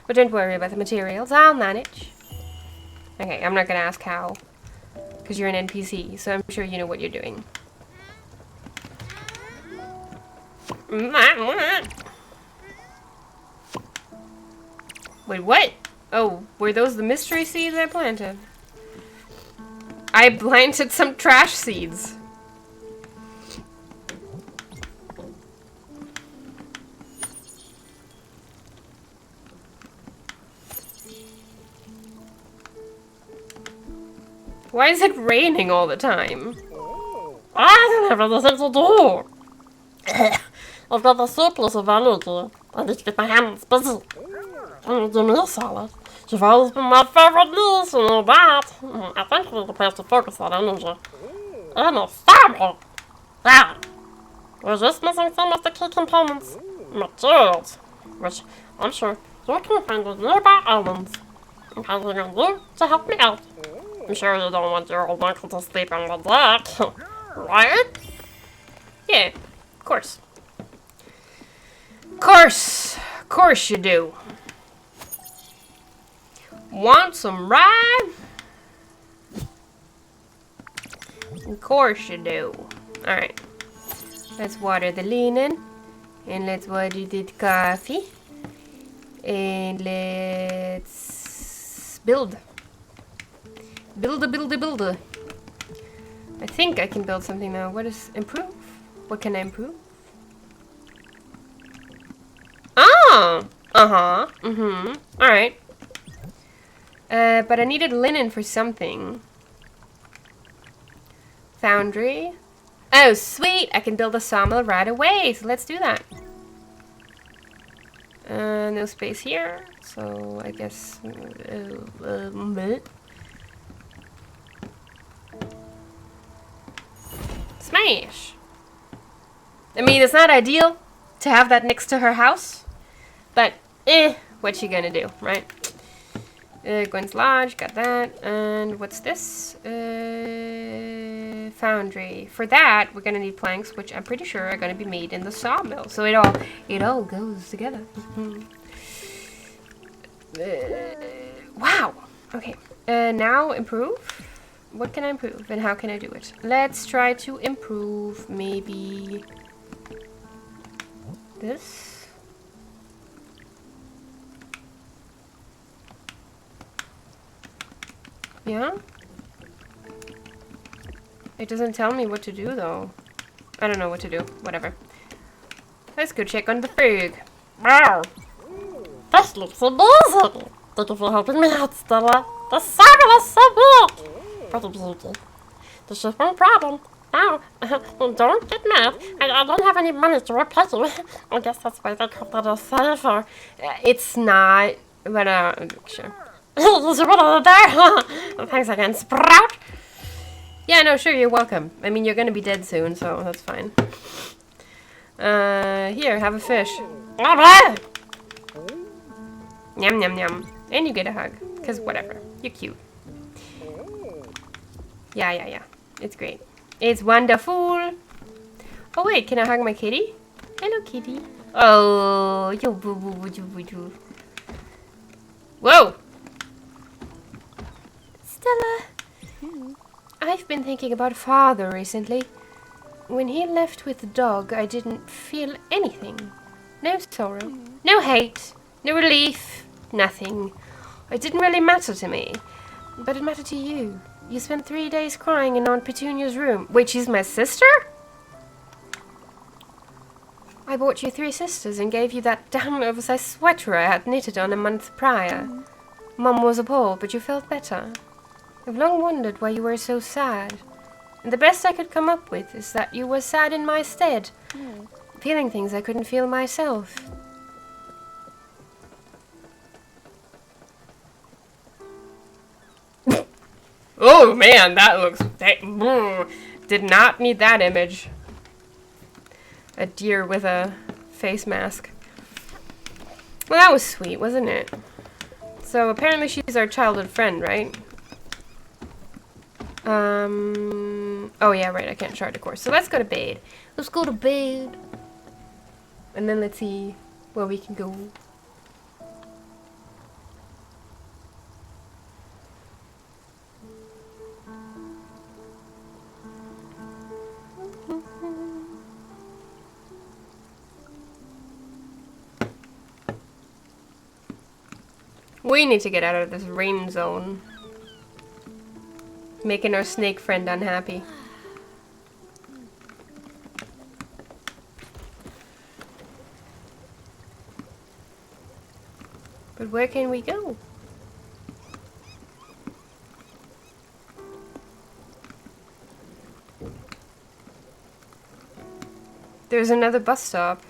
But don't worry about the materials. I'll manage. Okay, I'm not going to ask how. Because you're an NPC, so I'm sure you know what you're doing. Wait, what? Oh, were those the mystery seeds I planted? I planted some trash seeds. Why is it raining all the time? I don't have anything to do. I've got the surplus of energy. I need to get my hands busy. Can you do me a salad? You've always been my favorite niece, you know that. I think we need a place to focus that energy. In a salad! Wow! We're just missing some of the key components. Materials. Which I'm sure you can find in nearby islands. I'm counting on you to help me out. I'm sure you don't want your old uncle to sleep on the deck. Right? Yeah, of course. Of course you do. Want some rye? Of course you do. Alright. Let's water the linen. And let's water the coffee. And let's build. Build. I think I can build something now. What is improve? What can I improve? Oh! Uh-huh. Alright. But I needed linen for something. Foundry. Oh, sweet! I can build a sawmill right away, so let's do that. No space here, so I guess... Smash! I mean, it's not ideal to have that next to her house, but what you gonna do, right? Gwen's Lodge, got that. And what's this? Foundry. For that, we're gonna need planks, which I'm pretty sure are gonna be made in the sawmill. So it all goes together. Wow. Okay. Now improve. What can I improve, and how can I do it? Let's try to improve maybe this. Yeah? It doesn't tell me what to do, though. I don't know what to do. Whatever. Let's go check on the frig. Wow! This looks amazing! Thank you for helping me out, Stella. The salmon is so big! Pretty beauty. There's just one problem. Now, don't get mad. I don't have any money to replace you. I guess that's why they call that a safer. It's not, but sure. There's a bit of there. Thanks again, Sprout. Yeah, no, sure, you're welcome. I mean, you're gonna be dead soon, so that's fine. Here, have a fish. Yum, yum, yum. And you get a hug. Because whatever. You're cute. Yeah. It's great. It's wonderful. Oh, wait, can I hug my kitty? Hello, kitty. Oh, you boo boo boo boo boo. Whoa! Stella. I've been thinking about Father recently. When he left with the dog, I didn't feel anything. No sorrow, no hate, no relief, nothing. It didn't really matter to me. But it mattered to you. You spent 3 days crying in Aunt Petunia's room. Wait, she's my sister? I bought you 3 sisters and gave you that damn oversized sweater I had knitted on a month prior. Mum was appalled, but you felt better. I've long wondered why you were so sad. And the best I could come up with is that you were sad in my stead. Feeling things I couldn't feel myself. Oh man, that looks... did not need that image. A deer with a face mask. Well, that was sweet, wasn't it? So apparently she's our childhood friend, right? Oh yeah, right, I can't chart a course. So let's go to bed. Let's go to bed. And then let's see where we can go. We need to get out of this rain zone. Making our snake friend unhappy. But where can we go? There's another bus stop.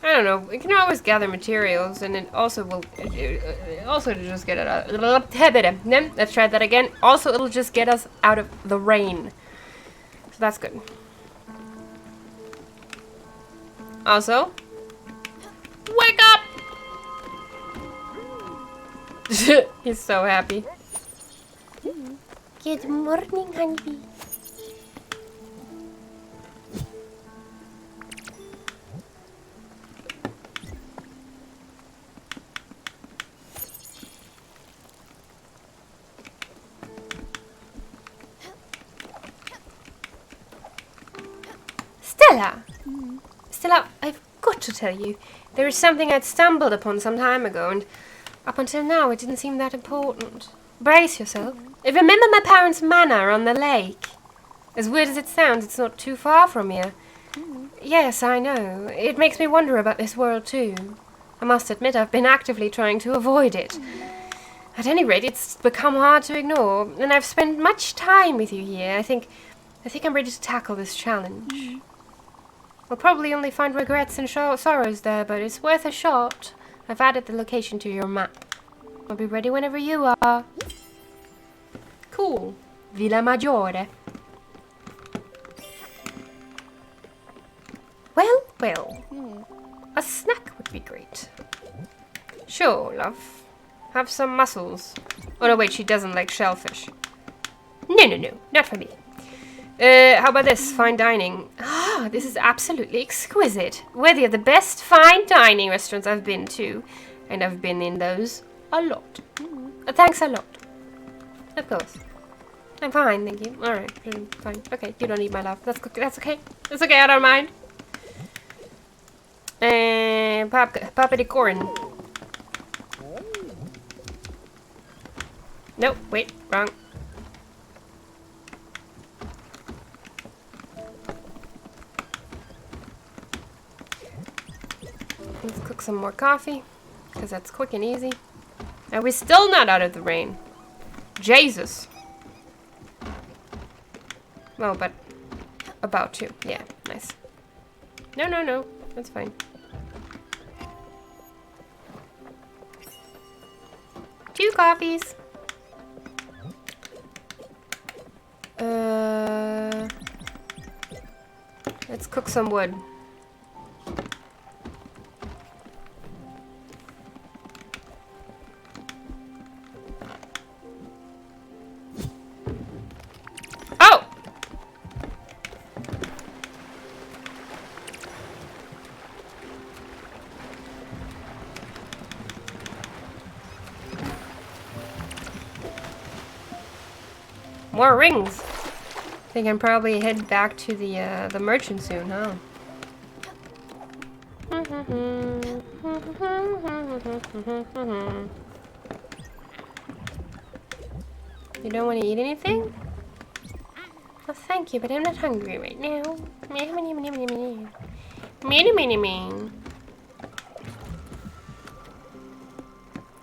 I don't know. We can always gather materials, and it also will. Also to just get it out. Let's try that again. Also, it'll just get us out of the rain. So that's good. Also, wake up! He's so happy. Good morning, honeybee. Stella, I've got to tell you, there is something I'd stumbled upon some time ago, and up until now it didn't seem that important. Brace yourself. Remember my parents' manor on the lake? As weird as it sounds, it's not too far from here. Yes, I know. It makes me wonder about this world too. I must admit I've been actively trying to avoid it. At any rate, it's become hard to ignore, and I've spent much time with you here. I think I'm ready to tackle this challenge. We'll probably only find regrets and sorrows there, but it's worth a shot. I've added the location to your map. I'll be ready whenever you are. Cool. Villa Maggiore. Well. A snack would be great. Sure, love. Have some mussels. Oh no, wait, she doesn't like shellfish. No, not for me. How about this? Fine dining. Ah, this is absolutely exquisite. Worthy of the best fine dining restaurants I've been to. And I've been in those a lot. Thanks a lot. Of course. I'm fine, thank you. Alright, fine. Okay, you don't need my love. That's okay. That's okay, I don't mind. Papa de corn. Nope, wait, wrong. Let's cook some more coffee, because that's quick and easy. And we're still not out of the rain. Jesus. Well, but About to. Yeah, nice. No, no, no. That's fine. 2 coffees. Let's cook some wood. Oh! More rings. I think I'm probably head back to the merchant soon, huh? You don't want to eat anything? Oh, thank you, but I'm not hungry right now.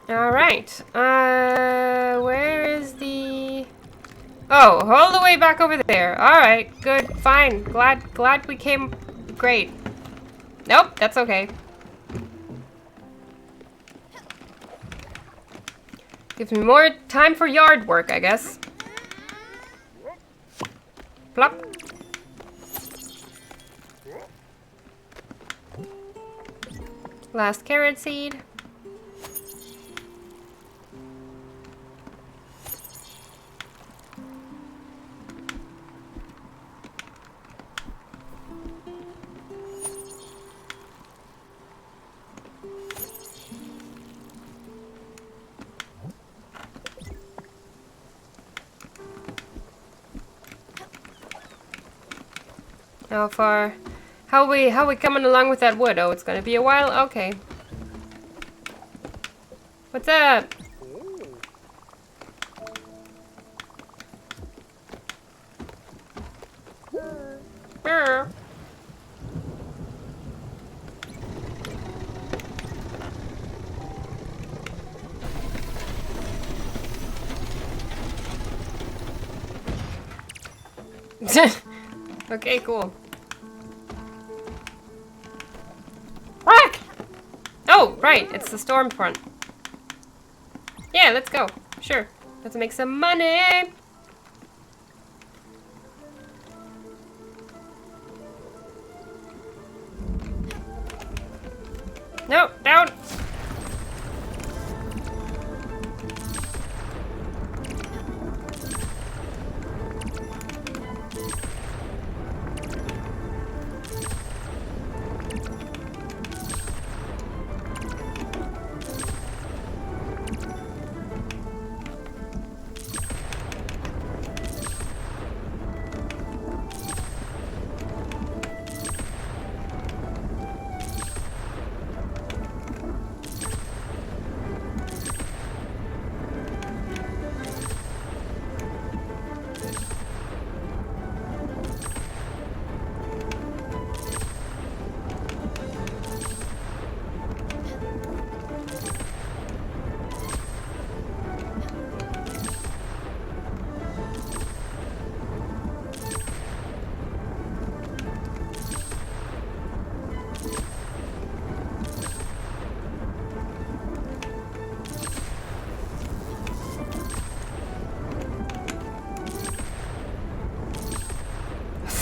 All right. Where is the? Oh, all the way back over there. All right, good, fine. Glad we came. Great. Nope, that's okay. Gives me more time for yard work, I guess. Plop. Last carrot seed. How far? How we coming along with that wood? Oh, it's gonna be a while? Okay. What's up? Brr. Okay, cool. Quick! Oh, right, it's the storm front. Yeah, let's go. Sure. Let's make some money. No, down.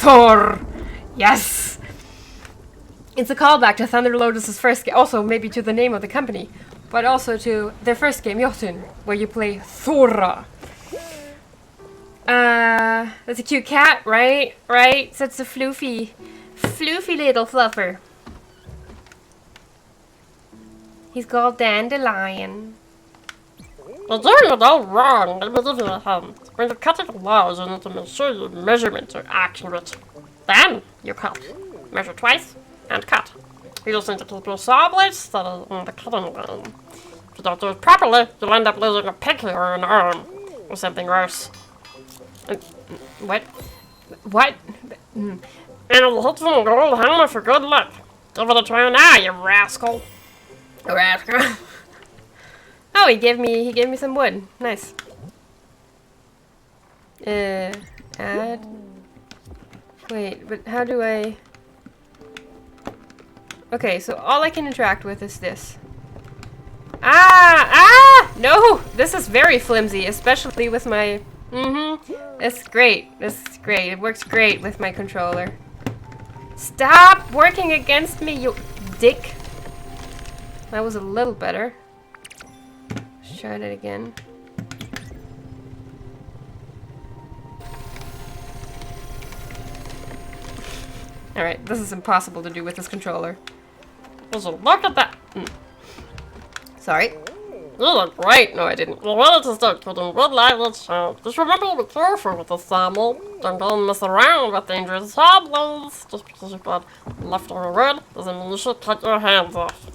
Thor! Yes! It's a callback to Thunder Lotus's first game, also maybe to the name of the company, but also to their first game, Jotun, where you play Thora. That's a cute cat, right? Right? Such a floofy little fluffer. He's called Dandelion. You're doing it all wrong. Let me give you a hint. When you're cutting flowers, you need to make sure your measurements are accurate. Then you cut. Measure twice and cut. You just need to keep your saw blade steady on the cutting line. If you don't do it properly, you'll end up losing a pinky or an arm. Or something worse. What? What? And it'll hit you in a gold helmet for good luck. Give it a try now, you rascal. Rascal. Oh, he gave me some wood. Nice. Add. Wait, but how do I... Okay, so all I can interact with is this. No! This is very flimsy, especially with my... It's great. It's great. It works great with my controller. Stop working against me, you dick. That was a little better. Let's try that again. Alright, this is impossible to do with this controller. Just look at that. Sorry. You look great. No, I didn't. You wanted to start getting good language. Just remember to be careful with the sample. Don't go and mess around with dangerous samples. Just because you got left or red doesn't mean you should cut your hands off.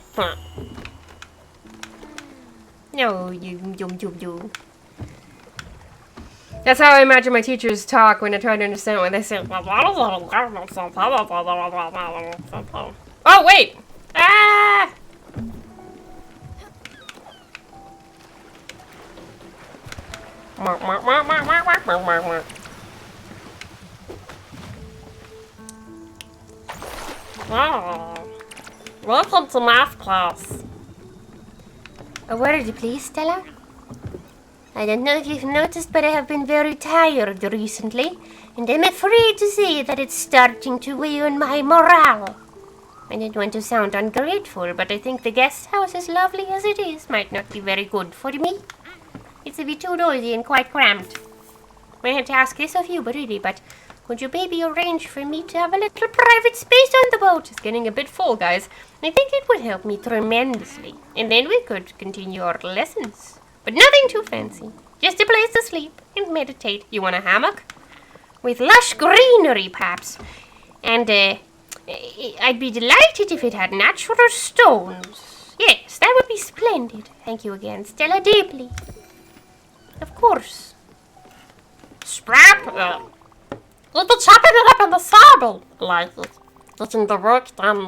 No, you. That's how I imagine my teachers talk when I try to understand what they say. Oh, wait! Ah! Welcome to math class. A word, please, Stella. I don't know if you've noticed, but I have been very tired recently, and I'm afraid to say that it's starting to weigh on my morale. I don't want to sound ungrateful, but I think the guest house, as lovely as it is, might not be very good for me. It's a bit too noisy and quite cramped. I had to ask this of you, but really, could you maybe arrange for me to have a little private space on the boat? It's getting a bit full, guys. I think it would help me tremendously, and then we could continue our lessons. But nothing too fancy. Just a place to sleep and meditate. You want a hammock? With lush greenery, perhaps. And, I'd be delighted if it had natural stones. Yes, that would be splendid. Thank you again, Stella, deeply. Of course. Scrap it. You'd be chopping it up in the sable. Like it. Getting the work done.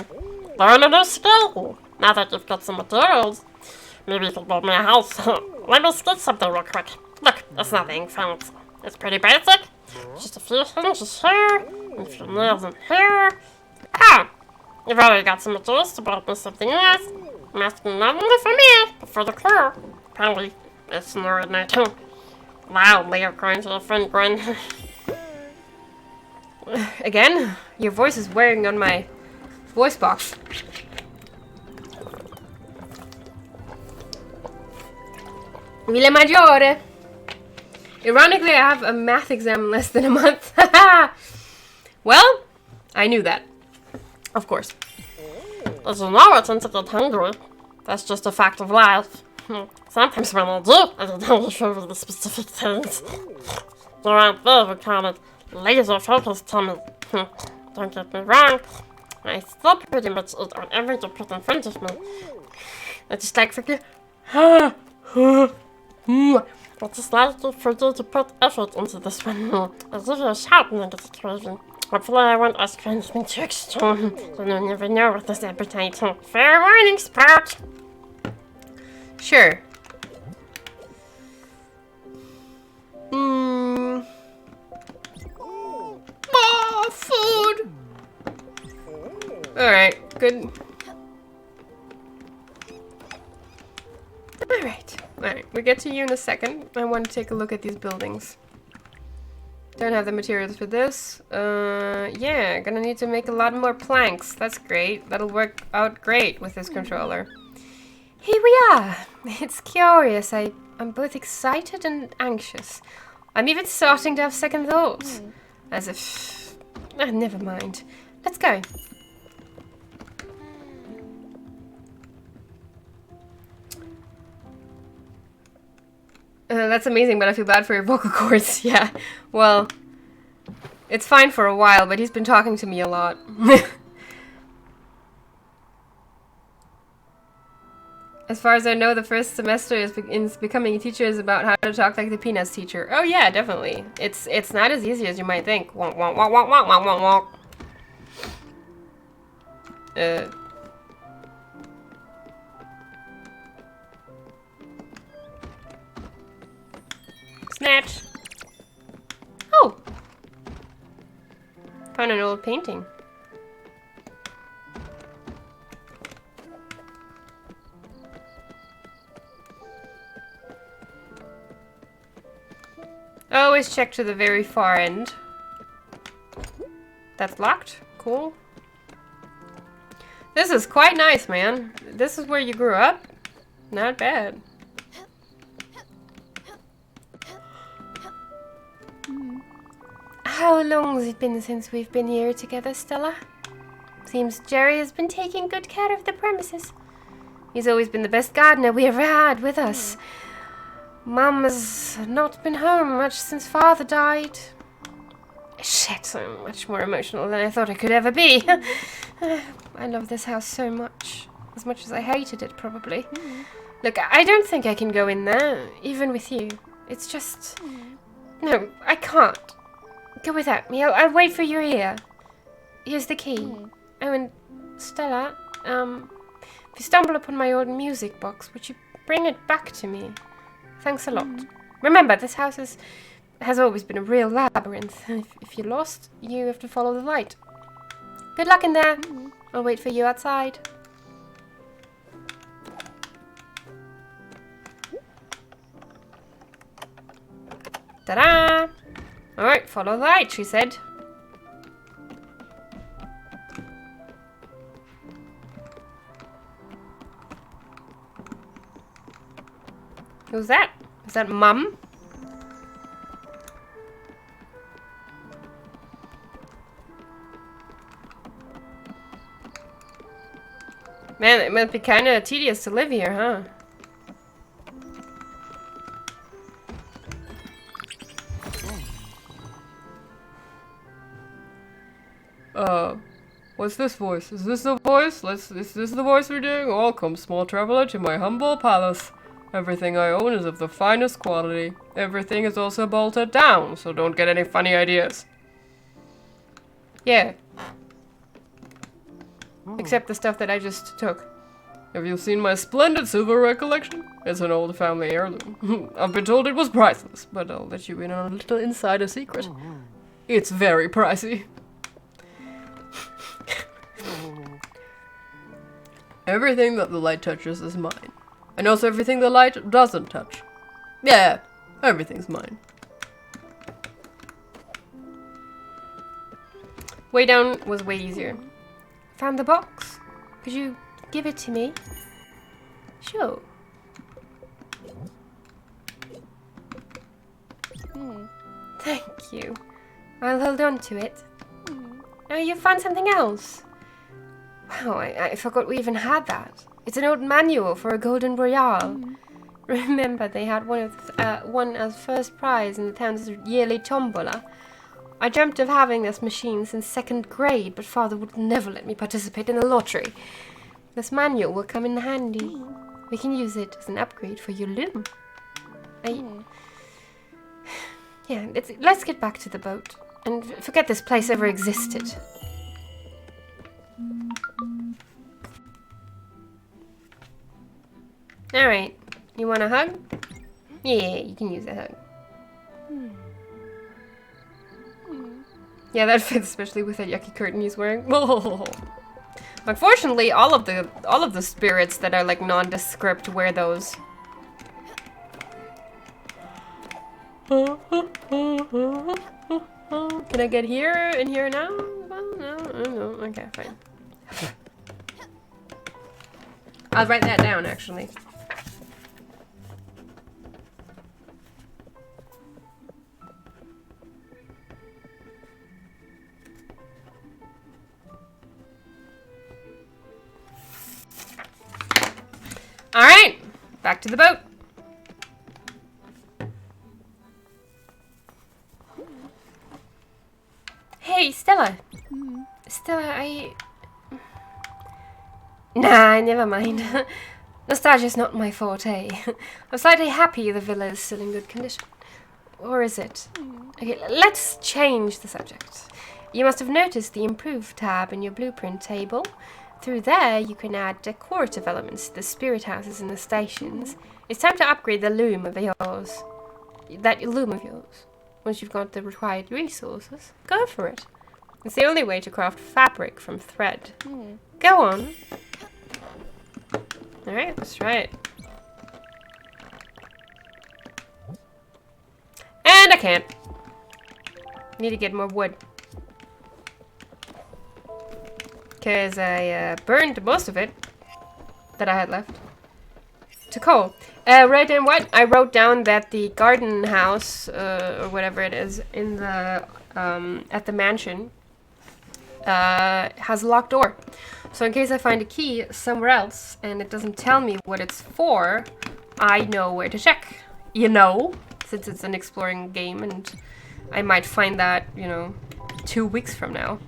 Learn a new skill. Now that you've got some materials. Maybe you can build me a house. Let me sketch something real quick. Look, it's nothing fancy. It's pretty basic. Just a few hinges here, and a few nails in here. You've already got some materials to build me something nice. I'm asking not only for me, but for the crew. Apparently, it's nerd night too. Loudly according to the friend Gwen. Again? Your voice is wearing on my voice box. Villa Maggiore. Ironically, I have a math exam in less than a month. Well, I knew that. Of course. As you know, I tend to get hungry. That's just a fact of life. Sometimes when I do, I don't know for the specific things. There aren't there who call it laser focus to me. Don't get me wrong. I still pretty much eat whatever you put in front of me. I just like forget. It's just like for you to put effort into this one. I'll give you a shout when I get a craving. Hopefully I won't ask for anything too extreme. So you never know with this appetite. Fair warning, Sprout. Sure. Food! Alright, good. Alright, we get to you in a second. I want to take a look at these buildings. Don't have the materials for this. Yeah, gonna need to make a lot more planks. That's great. That'll work out great with this controller. Here we are. It's curious. I'm both excited and anxious. I'm even starting to have second thoughts. As if... never mind. Let's go. That's amazing, but I feel bad for your vocal cords. Yeah, well, it's fine for a while, but he's been talking to me a lot. As far as I know, the first semester is becoming a teacher is about how to talk like the Peanuts teacher. Oh yeah, definitely. It's not as easy as you might think. Wonk, wonk, wonk, wonk, wonk, wonk, wonk, wonk. Snatch. Oh. Found an old painting. Always check to the very far end. That's locked. Cool. This is quite nice, man. This is where you grew up. Not bad. How long has it been since we've been here together, Stella? Seems Jerry has been taking good care of the premises. He's always been the best gardener we ever had with us. Mum has not been home much since Father died. Shit, I'm much more emotional than I thought I could ever be. I love this house so much. As much as I hated it, probably. Look, I don't think I can go in there, even with you. It's just... No, I can't. Go without me. I'll wait for you here. Here's the key. Oh, and Stella, if you stumble upon my old music box, would you bring it back to me? Thanks a lot. Remember, this house has always been a real labyrinth. If you're lost, you have to follow the light. Good luck in there. I'll wait for you outside. Ta-da! Alright, follow the light, she said. Who's that? Is that Mum? Man, it must be kind of tedious to live here, huh? What's this voice? Is this the voice? Is this the voice we're doing? Welcome, small traveler, to my humble palace. Everything I own is of the finest quality. Everything is also bolted down, so don't get any funny ideas. Yeah. Except the stuff that I just took. Have you seen my splendid silverware collection? It's an old family heirloom. I've been told it was priceless, but I'll let you in on a little insider secret. It's very pricey. Everything that the light touches is mine. And also everything the light doesn't touch. Yeah, everything's mine. Way down was way easier. Found the box. Could you give it to me? Sure. Thank you. I'll hold on to it. Oh, you found something else? Wow, I forgot we even had that. It's an old manual for a golden royale. Remember, they had one as first prize in the town's yearly tombola. I dreamt of having this machine since 2nd grade, but Father would never let me participate in the lottery. This manual will come in handy. We can use it as an upgrade for your loom. Yeah, let's get back to the boat and forget this place ever existed. Alright, you want a hug? Yeah, you can use a hug. Yeah, that fits, especially with that yucky curtain he's wearing. Unfortunately, all of the spirits that are like nondescript wear those. Can I get here and here now? Well, no. Okay, fine. I'll write that down, actually. Alright, back to the boat. Hey, Stella. Stella, Nah, never mind. Nostalgia's not my forte. I'm slightly happy the villa is still in good condition. Or is it? Okay, let's change the subject. You must have noticed the improved tab in your blueprint table. Through there, you can add decorative elements to the spirit houses and the stations. It's time to upgrade the loom of yours. That loom of yours. Once you've got the required resources, go for it. It's the only way to craft fabric from thread. Go on. Alright, let's try it. And I can't. Need to get more wood. Because I burned most of it that I had left to coal. Right, and what? I wrote down that the garden house, or whatever it is, in the at the mansion, has a locked door. So in case I find a key somewhere else and it doesn't tell me what it's for, I know where to check. You know, since it's an exploring game, and I might find that, you know, 2 weeks from now.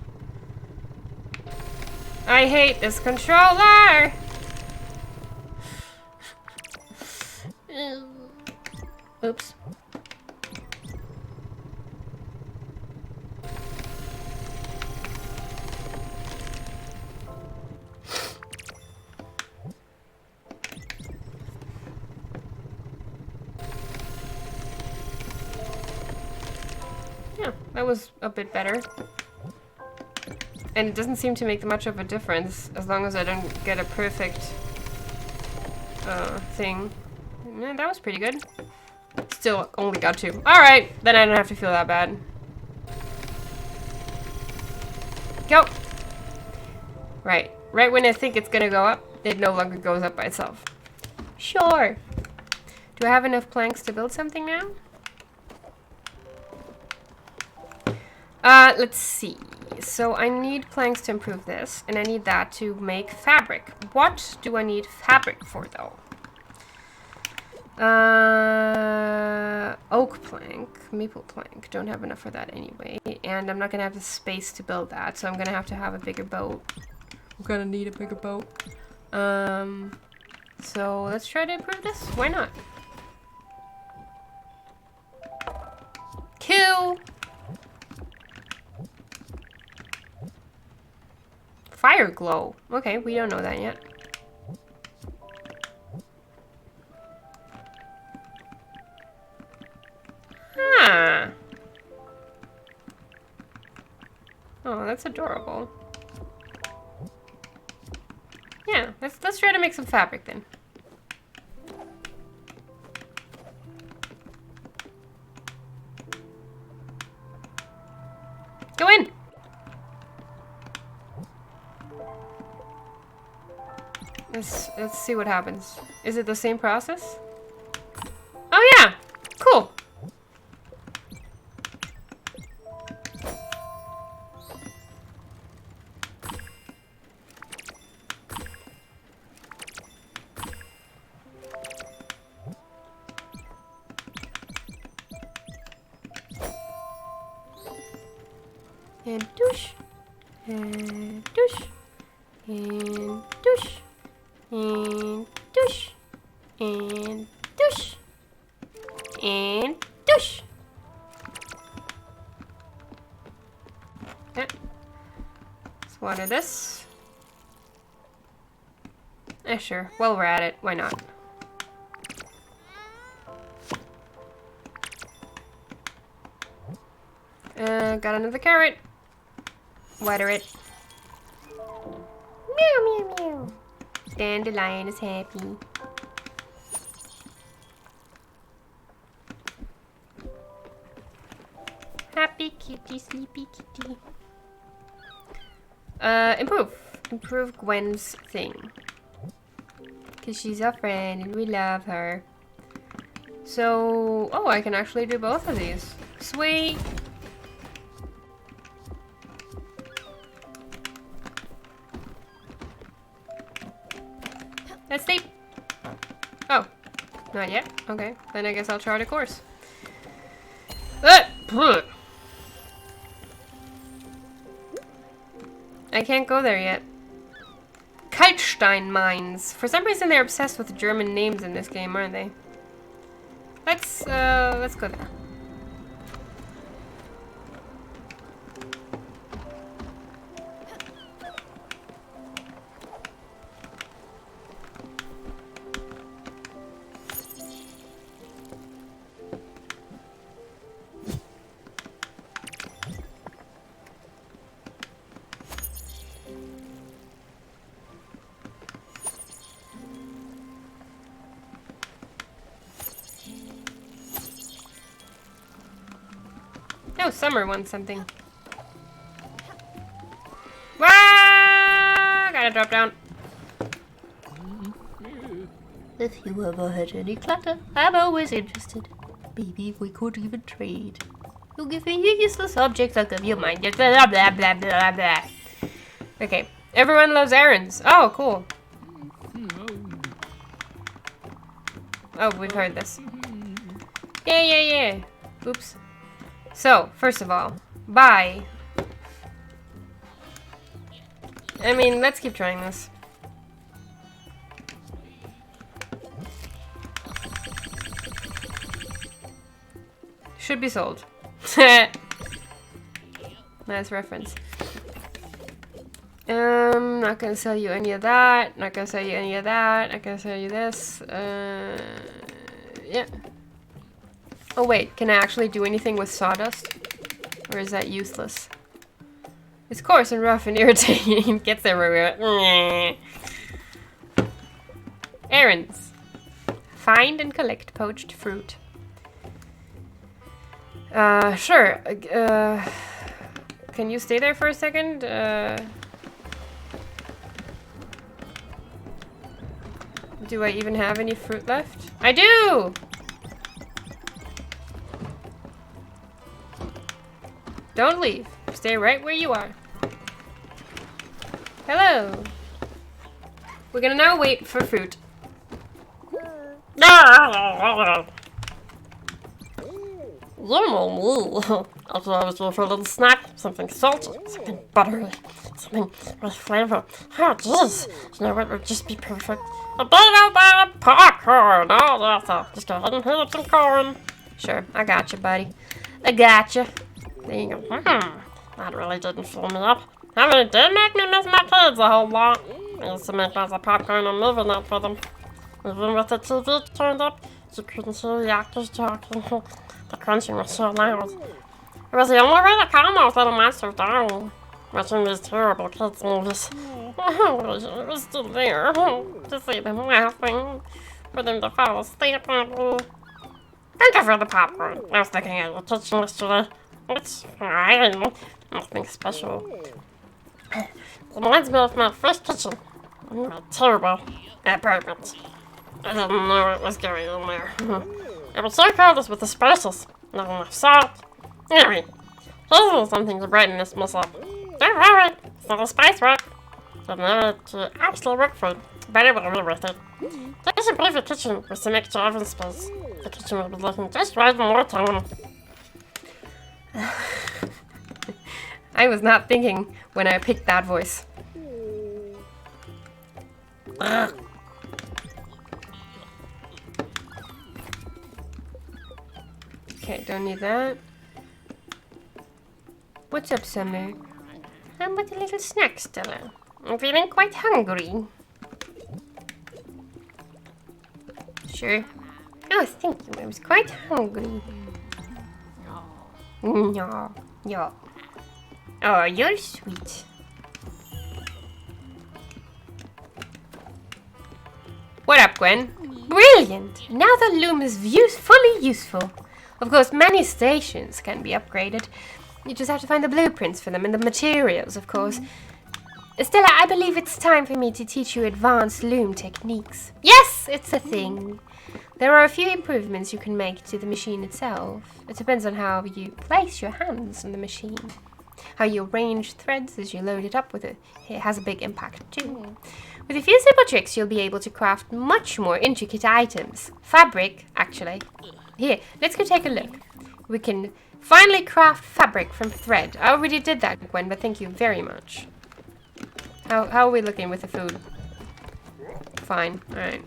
I hate this controller! Oops. Yeah, that was a bit better. And it doesn't seem to make much of a difference as long as I don't get a perfect thing. Yeah, that was pretty good. Still only got 2. Alright, then I don't have to feel that bad. Go! Right. Right when I think it's gonna go up, it no longer goes up by itself. Sure. Do I have enough planks to build something now? Let's see. So I need planks to improve this, and I need that to make fabric. What do I need fabric for, though? Oak plank, maple plank. Don't have enough for that anyway. And I'm not gonna have the space to build that, so I'm gonna have to have a bigger boat. I'm gonna need a bigger boat. So let's try to improve this. Why not? Kill! Fire glow. Okay, we don't know that yet. Ah. Oh, that's adorable. Yeah, let's try to make some fabric then. Go in. Let's see what happens. Is it the same process? Oh yeah! Cool! And douche. And douche. And douche. And douche. And douche. And douche. Okay. Let's water this. Sure. While we're at it, why not? Got another carrot. Water it. Meow, meow, meow. Dandelion is happy. Happy kitty, sleepy kitty. Improve. Improve Gwen's thing. Because she's our friend and we love her. So, oh, I can actually do both of these. Sweet. Let's sleep. Oh, not yet. Okay, then I guess I'll chart a course. I can't go there yet. Kalkstein mines. For some reason, they're obsessed with German names in this game, aren't they? Let's go there. Oh, Summer wants something. Wah! Gotta drop down. If you ever had any clutter, I'm always interested. Maybe we could even trade. You give me useless objects, I'll give you mine. Blah, blah, blah, blah, blah. Okay. Everyone loves errands. Oh, cool. Oh, we've heard this. Yeah, yeah, yeah. Oops. So, first of all, buy. I mean, let's keep trying this. Should be sold. Nice reference. Not gonna sell you any of that. Not gonna sell you any of that. Not gonna sell you this. Yeah. Oh wait, can I actually do anything with sawdust? Or is that useless? It's coarse and rough and irritating. Gets everywhere. Errands. Find and collect poached fruit. Sure. Can you stay there for a second? Do I even have any fruit left? I do! Don't leave. Stay right where you are. Hello. We're gonna now wait for fruit. You know me. I thought I was going for a little snack. Something salty, something buttery, something with flavor. Oh, jeez. You know what would just be perfect? A bit of popcorn. Oh, that's all. Just go ahead and heat up some corn. Sure, I got you, buddy. I got you. There you go. That really didn't fill me up. I mean, it did make me miss my kids a whole lot. I used to make lots of popcorn and movie night for them. Even with the TV turned up, you couldn't hear the actors talking. The crunching was so loud. It was the only way to calm those little monsters down. Watching these terrible kids' movies. It was still there. To see them laughing. For them to fall asleep on me. Thank you for the popcorn. I was thinking at your kitchen yesterday. It's fine. Nothing special. It reminds me of my first kitchen. My terrible apartment. I didn't know what was going on there. It was so crowded with the spices. Not enough salt. Anyway, here's something to brighten this mess up. Don't worry, it's not a spice rock. I've never to actually work for it, but it will be worth it. There's a perfect kitchen with some extra oven space. The kitchen will be looking just right in more time. I was not thinking when I picked that voice. Okay, don't need that. What's up, Summer? How about a little snack, Stella? I'm feeling quite hungry. Sure. Oh, thank you. I was quite hungry. No. Yeah. Oh, you're sweet. What up, Gwen? Brilliant! Now the loom is fully useful. Of course, many stations can be upgraded. You just have to find the blueprints for them and the materials, of course. Stella, I believe it's time for me to teach you advanced loom techniques. Yes, it's a thing. There are a few improvements you can make to the machine itself. It depends on how you place your hands on the machine. How you arrange threads as you load it up with it. It has a big impact too. With a few simple tricks, you'll be able to craft much more intricate items. Fabric, actually. Here, let's go take a look. We can finally craft fabric from thread. I already did that, Gwen, but thank you very much. How are we looking with the food? Fine, alright.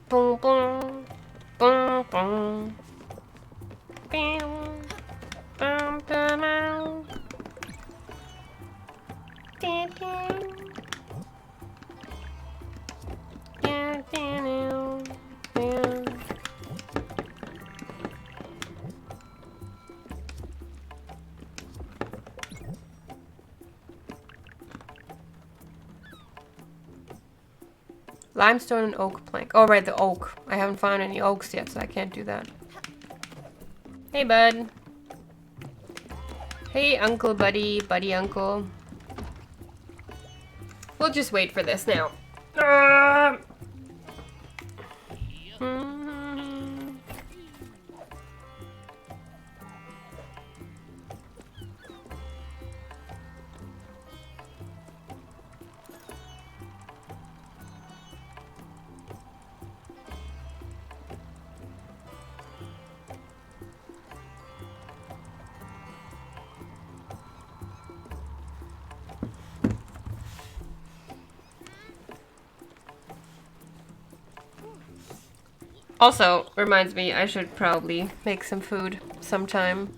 Boom, boom. Boom, boom. Bam. Bam, bam, bam. Dun, dun. Dun, dun, dun, dun. Limestone and oak plank. Oh, right, the oak. I haven't found any oaks yet, so I can't do that. Hey, bud. Hey, uncle, buddy, buddy, uncle. We'll just wait for this now. Also, reminds me, I should probably make some food sometime.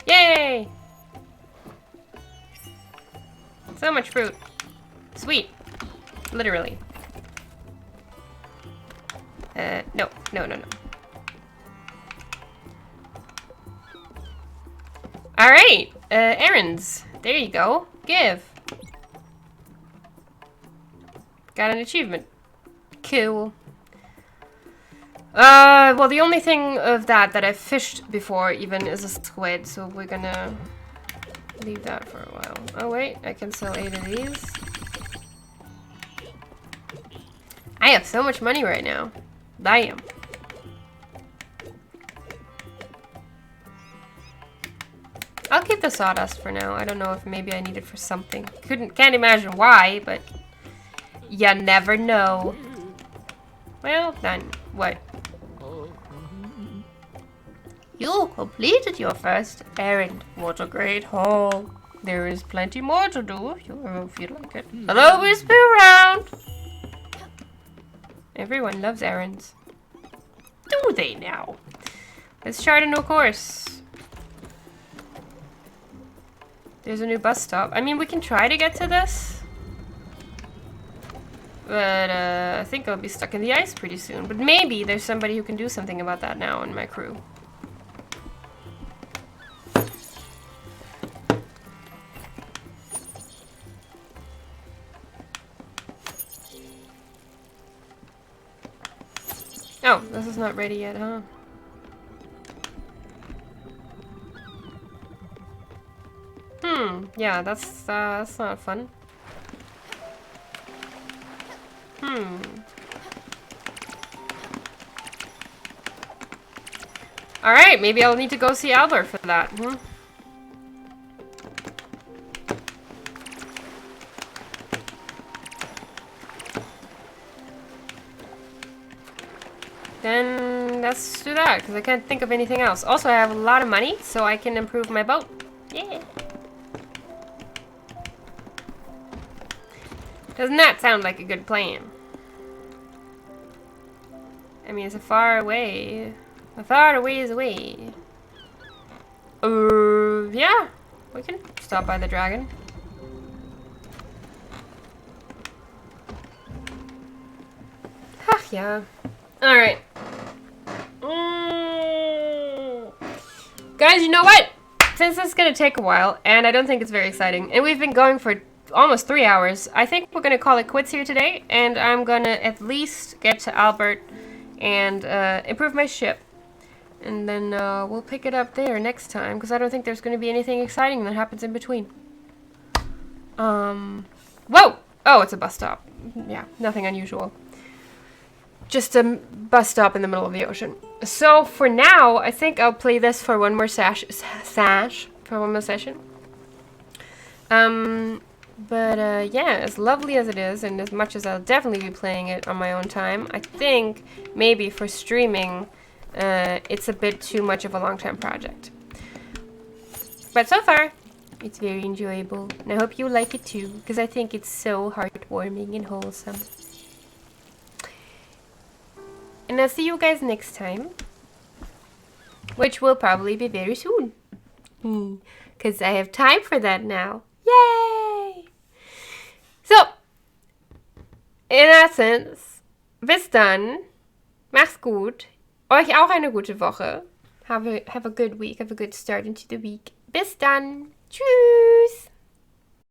Yay! So much fruit. Sweet. Literally. No. Alright, errands. There you go. Give. Got an achievement. Cool. Well, the only thing of that I've fished before even is a squid, so we're gonna leave that for a while. Oh wait, I can sell 8 of these. I have so much money right now. Damn. I'll keep the sawdust for now. I don't know if maybe I need it for something. Can't imagine why, but you never know. Well done. What? You completed your first errand. What a great haul. There is plenty more to do if you feel like it. I'll always be around. Everyone loves errands. Do they now? Let's chart a new course. There's a new bus stop. I mean, we can try to get to this. But I think I'll be stuck in the ice pretty soon. But maybe there's somebody who can do something about that now in my crew. Oh, this is not ready yet, huh? Yeah, that's not fun. Alright, maybe I'll need to go see Albert for that, Then let's do that, because I can't think of anything else. Also, I have a lot of money, so I can improve my boat. Yeah. Doesn't that sound like a good plan? I mean, it's a far away. A far ways away. Yeah. We can stop by the dragon. Ah, yeah. Alright. Guys, you know what? Since this is going to take a while, and I don't think it's very exciting, and we've been going for almost 3 hours, I think we're going to call it quits here today, and I'm going to at least get to Albert and improve my ship. And then we'll pick it up there next time, because I don't think there's going to be anything exciting that happens in between. Whoa! Oh, it's a bus stop. Yeah, nothing unusual. Just a bus stop in the middle of the ocean. So for now, I think I'll play this for one more session. But yeah, as lovely as it is, and as much as I'll definitely be playing it on my own time, I think maybe for streaming, it's a bit too much of a long-term project. But so far, it's very enjoyable, and I hope you like it too, because I think it's so heartwarming and wholesome. And I'll see you guys next time, which will probably be very soon, because I have time for that now. Yay! So, In essence, bis dann. Mach's gut. Euch auch eine gute Woche. Have a good week. Have a good start into the week. Bis dann. Tschüss.